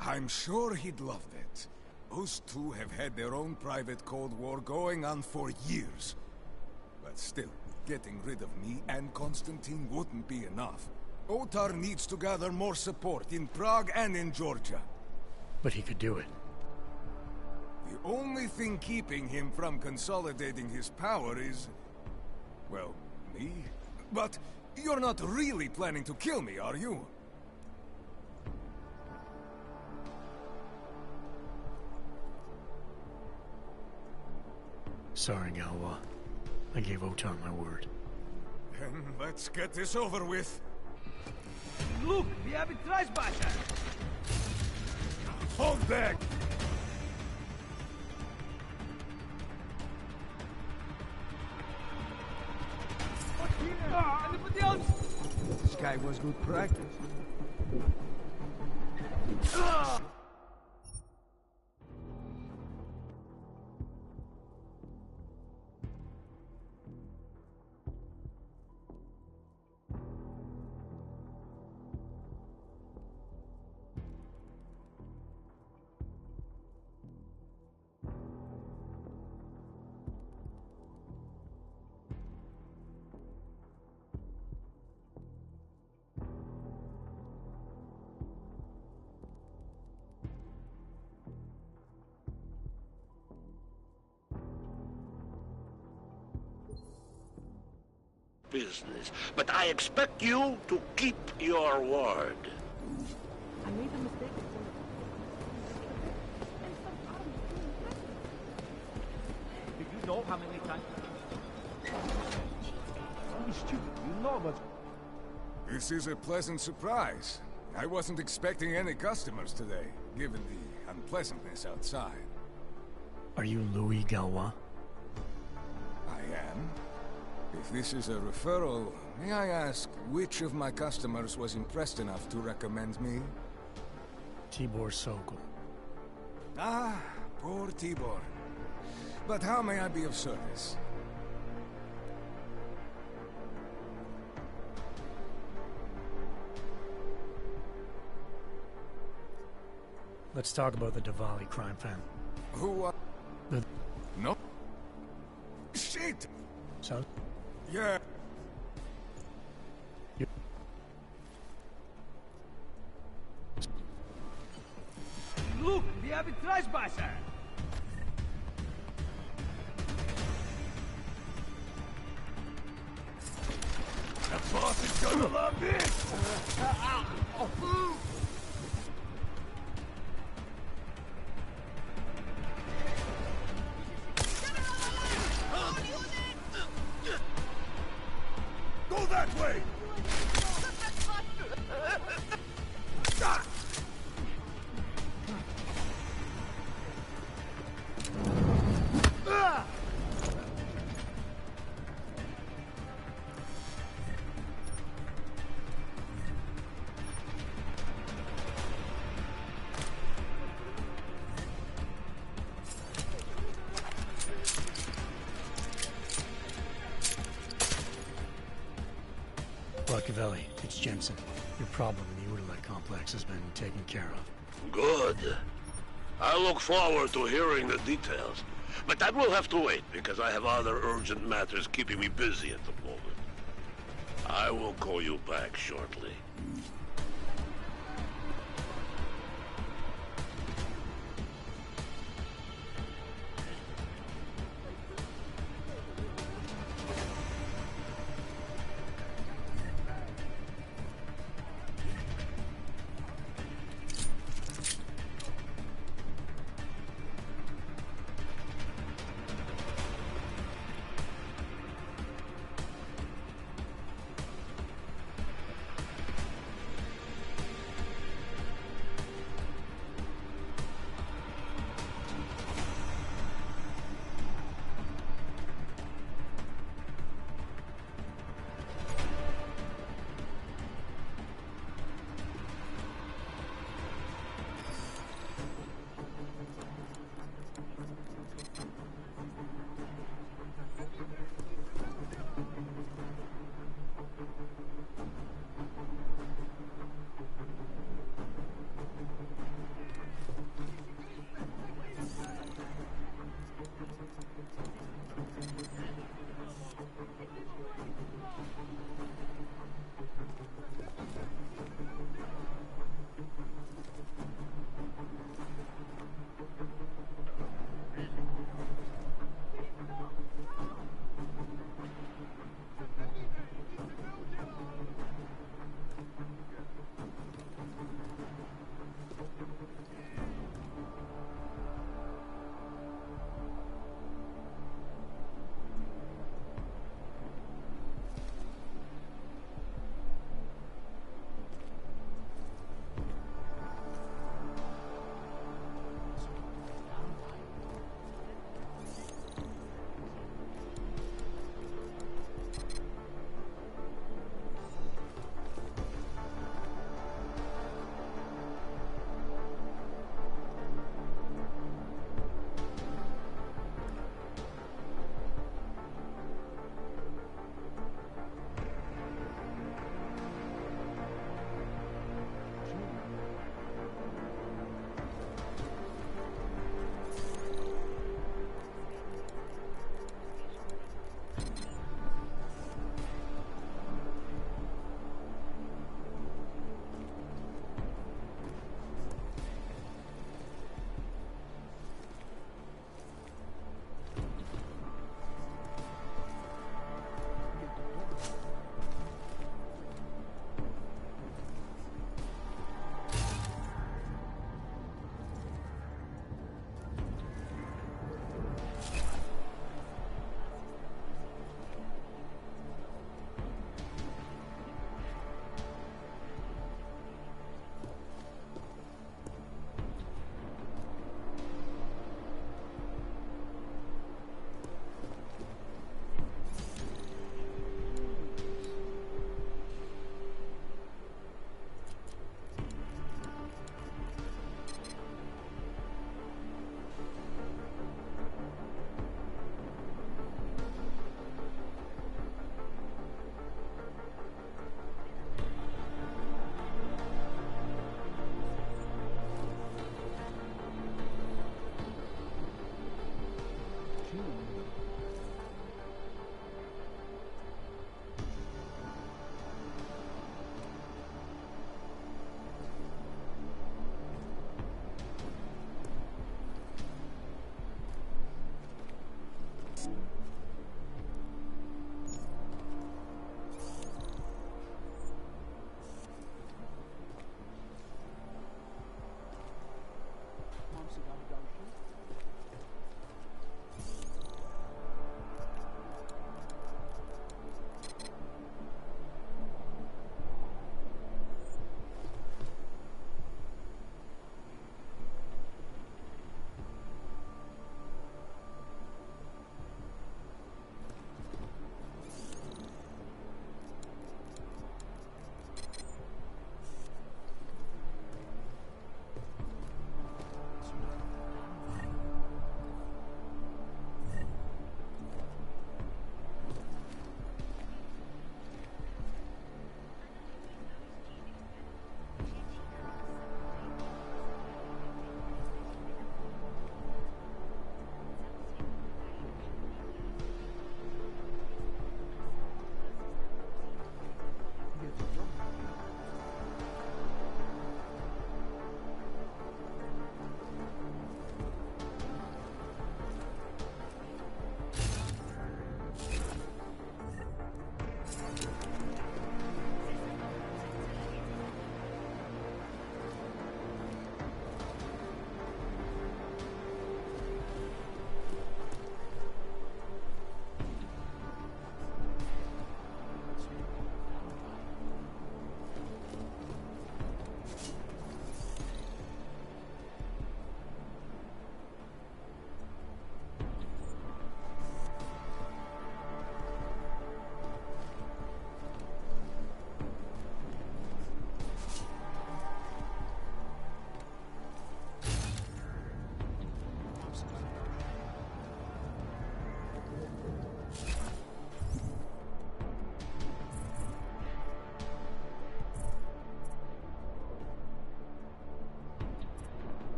I'm sure he'd love that. Those two have had their own private Cold War going on for years. But still, getting rid of me and Konstantin wouldn't be enough. Otar needs to gather more support in Prague and in Georgia. But he could do it. The only thing keeping him from consolidating his power is... well, me? But you're not really planning to kill me, are you? Sorry, Galwa. I gave Otar my word. Then let's get this over with. Look, we have a Treibasher! Hold back! Anybody else? This guy was good practice. Business, but I expect you to keep your word. I made a mistake. Did you know how many times? Don't be stupid. You know what? This is a pleasant surprise. I wasn't expecting any customers today, given the unpleasantness outside. Are you Louis Galwa? I am. If this is a referral, may I ask which of my customers was impressed enough to recommend me? Tibor Sokol. Ah, poor Tibor. But how may I be of service? Let's talk about the Diwali crime family. Who are... The... No? Shit! So? Yeah. Look, we have a Treibasher! The boss is gonna love this! Go that way! Barcavelli, it's Jensen. Your problem in the Udalite complex has been taken care of. Good. I look forward to hearing the details. But that will have to wait, because I have other urgent matters keeping me busy at the moment. I will call you back shortly.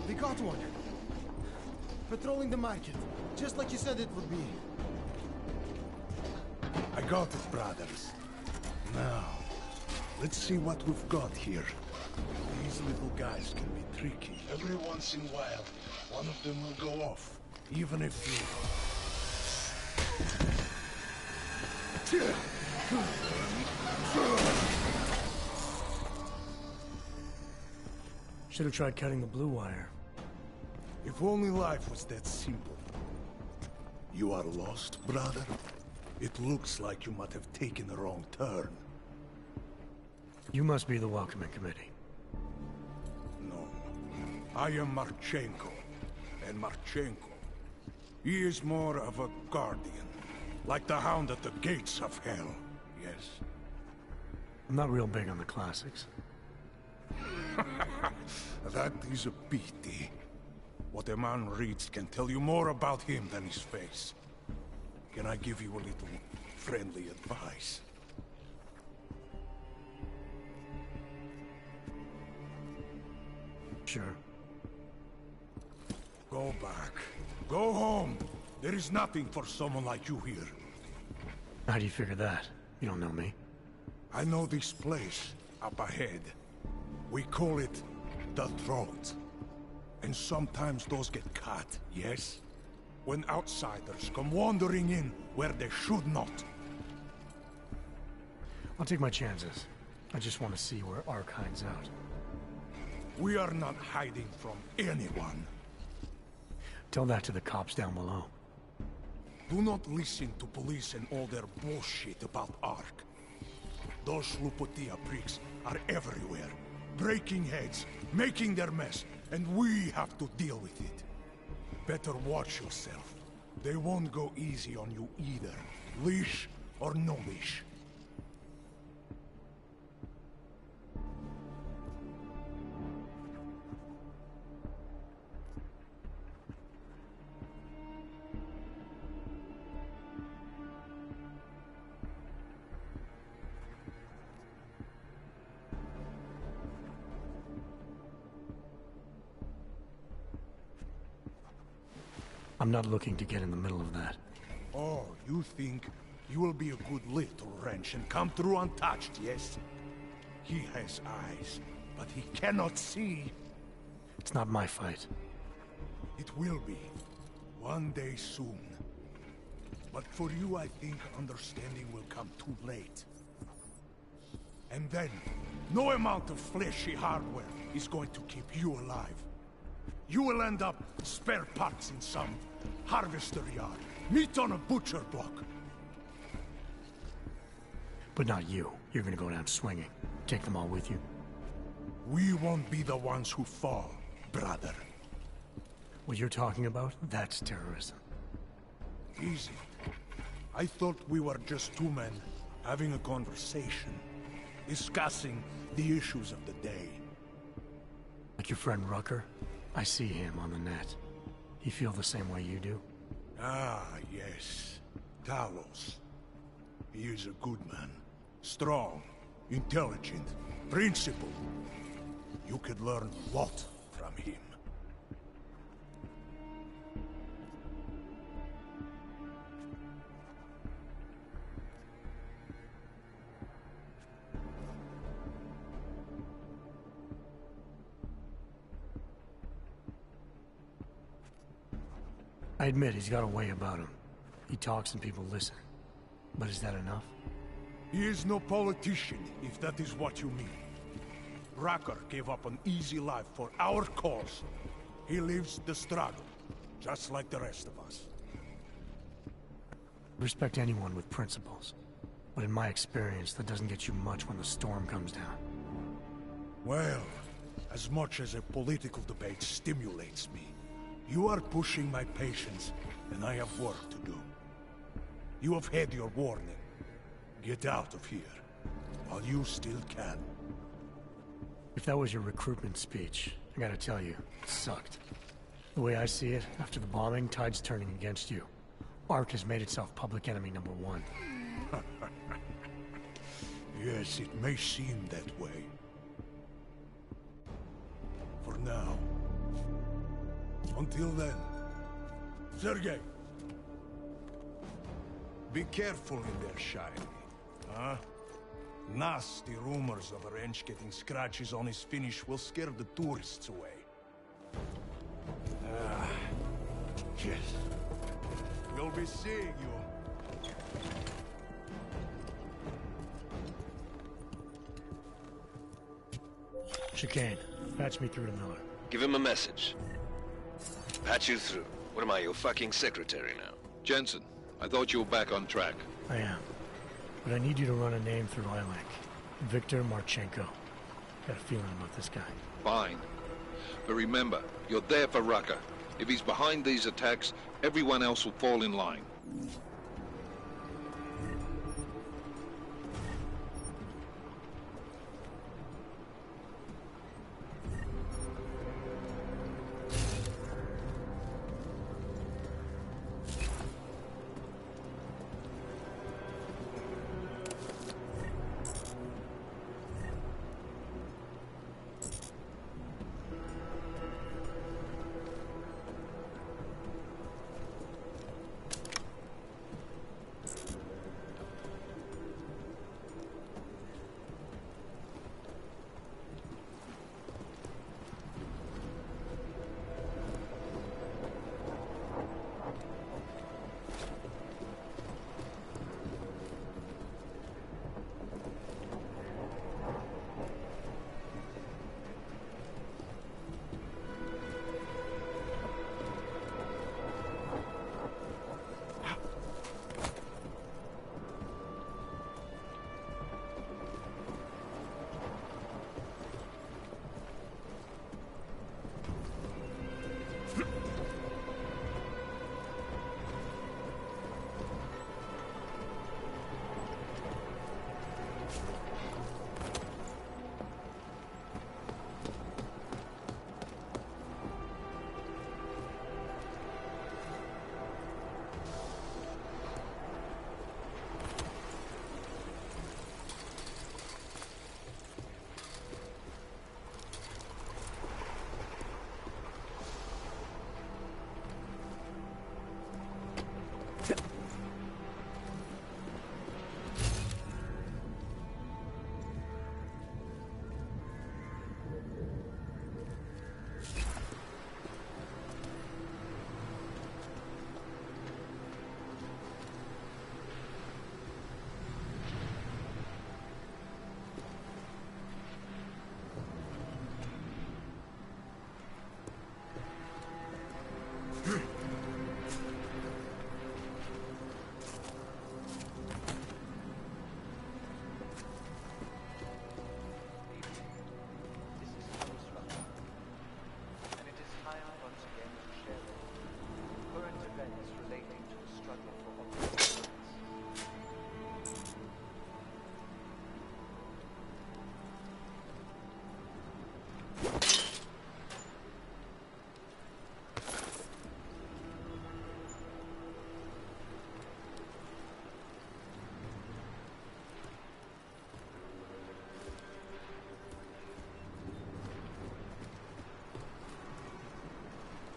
We got one. Patrolling the market, just like you said it would be. I got it, brothers. Now, let's see what we've got here. These little guys can be tricky. Every once in a while, one of them will go off, even if you... Should have tried cutting the blue wire. If only life was that simple. You are lost, brother? It looks like you might have taken a wrong turn. You must be the welcoming committee. No. I am Marchenko. And Marchenko, he is more of a guardian. Like the hound at the gates of hell, yes? I'm not real big on the classics. That is a pity. What a man reads can tell you more about him than his face. Can I give you a little friendly advice? Sure. Go back. Go home. There is nothing for someone like you here. How do you figure that? You don't know me. I know this place, up ahead. We call it the Throat. And sometimes those get cut, yes? When outsiders come wandering in where they should not. I'll take my chances. I just want to see where Ark hides out. We are not hiding from anyone. Tell that to the cops down below. Do not listen to police and all their bullshit about Ark. Those Lupotia pricks are everywhere. Breaking heads, making their mess, and we have to deal with it. Better watch yourself. They won't go easy on you either. Leash or no leash. I'm not looking to get in the middle of that. Oh, you think you will be a good little wrench and come through untouched, yes? He has eyes, but he cannot see. It's not my fight. It will be. One day soon. But for you, I think understanding will come too late. And then, no amount of fleshy hardware is going to keep you alive. You will end up spare parts in some harvester yard, meat on a butcher block. But not you. You're gonna go down swinging. Take them all with you. We won't be the ones who fall, brother. What you're talking about, that's terrorism. Easy. I thought we were just two men having a conversation, discussing the issues of the day. Like your friend Rucker? I see him on the net. He feel the same way you do? Ah, yes. Talos. He is a good man. Strong, intelligent, principled. You could learn a lot from him. I admit he's got a way about him. He talks and people listen. But is that enough? He is no politician, if that is what you mean. Rucker gave up an easy life for our cause. He lives the struggle, just like the rest of us. Respect anyone with principles. But in my experience, that doesn't get you much when the storm comes down. Well, as much as a political debate stimulates me, you are pushing my patience, and I have work to do. You have had your warning. Get out of here, while you still can. If that was your recruitment speech, I gotta tell you, it sucked. The way I see it, after the bombing, tide's turning against you. Ark has made itself public enemy #1. Yes, it may seem that way. For now, Until then, Sergei. Be careful in there, Shiny. Huh? Nasty rumors of a wrench getting scratches on his finish will scare the tourists away. Yes. We'll be seeing you. Chicane, patch me through to Miller. Give him a message. Patch you through. What am I, your fucking secretary now? Jensen, I thought you were back on track. I am. But I need you to run a name through ILAC. Victor Marchenko. Got a feeling about this guy. Fine. But remember, you're there for Rucker. If he's behind these attacks, everyone else will fall in line.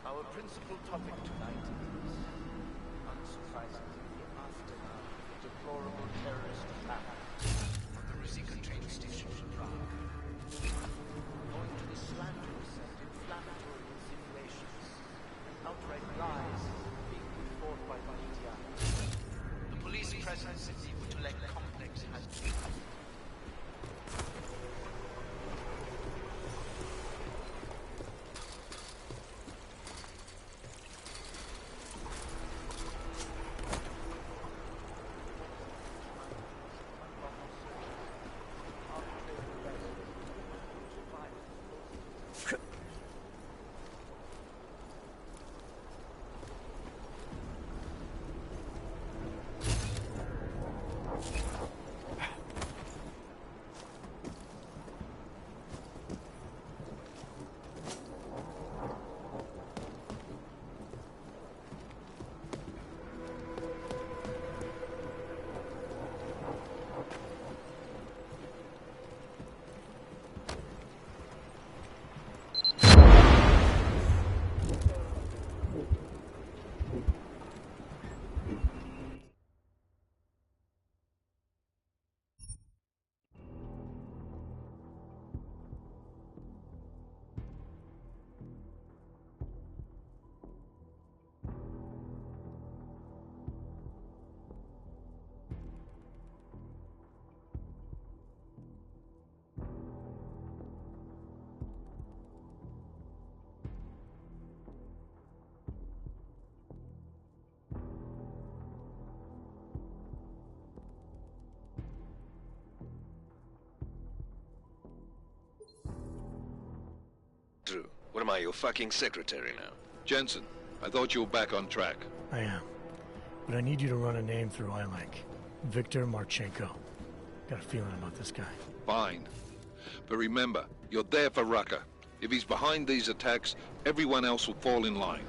Our principal topic tonight is, unsurprisingly, the aftermath of the deplorable terrorist attack on the Ruzicka train station in Prague. Owing to the slanderous and inflammatory insinuations and outright lies being put forth by the media, the police presence in the Utulek complex has been What am I, your fucking secretary now? Jensen, I thought you were back on track. I am. But I need you to run a name through ILAC. Viktor Marchenko. Got a feeling about this guy. Fine. But remember, you're there for Rucker. If he's behind these attacks, everyone else will fall in line.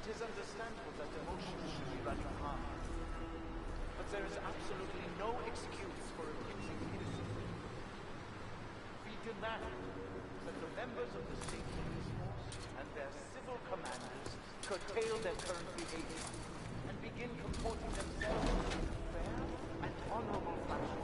It is understandable that emotions should be running high. But there is absolutely no excuse for accusing innocent people. We demand that the members of the state police force and their civil commanders curtail their current behavior and begin comporting themselves in a fair and honorable fashion.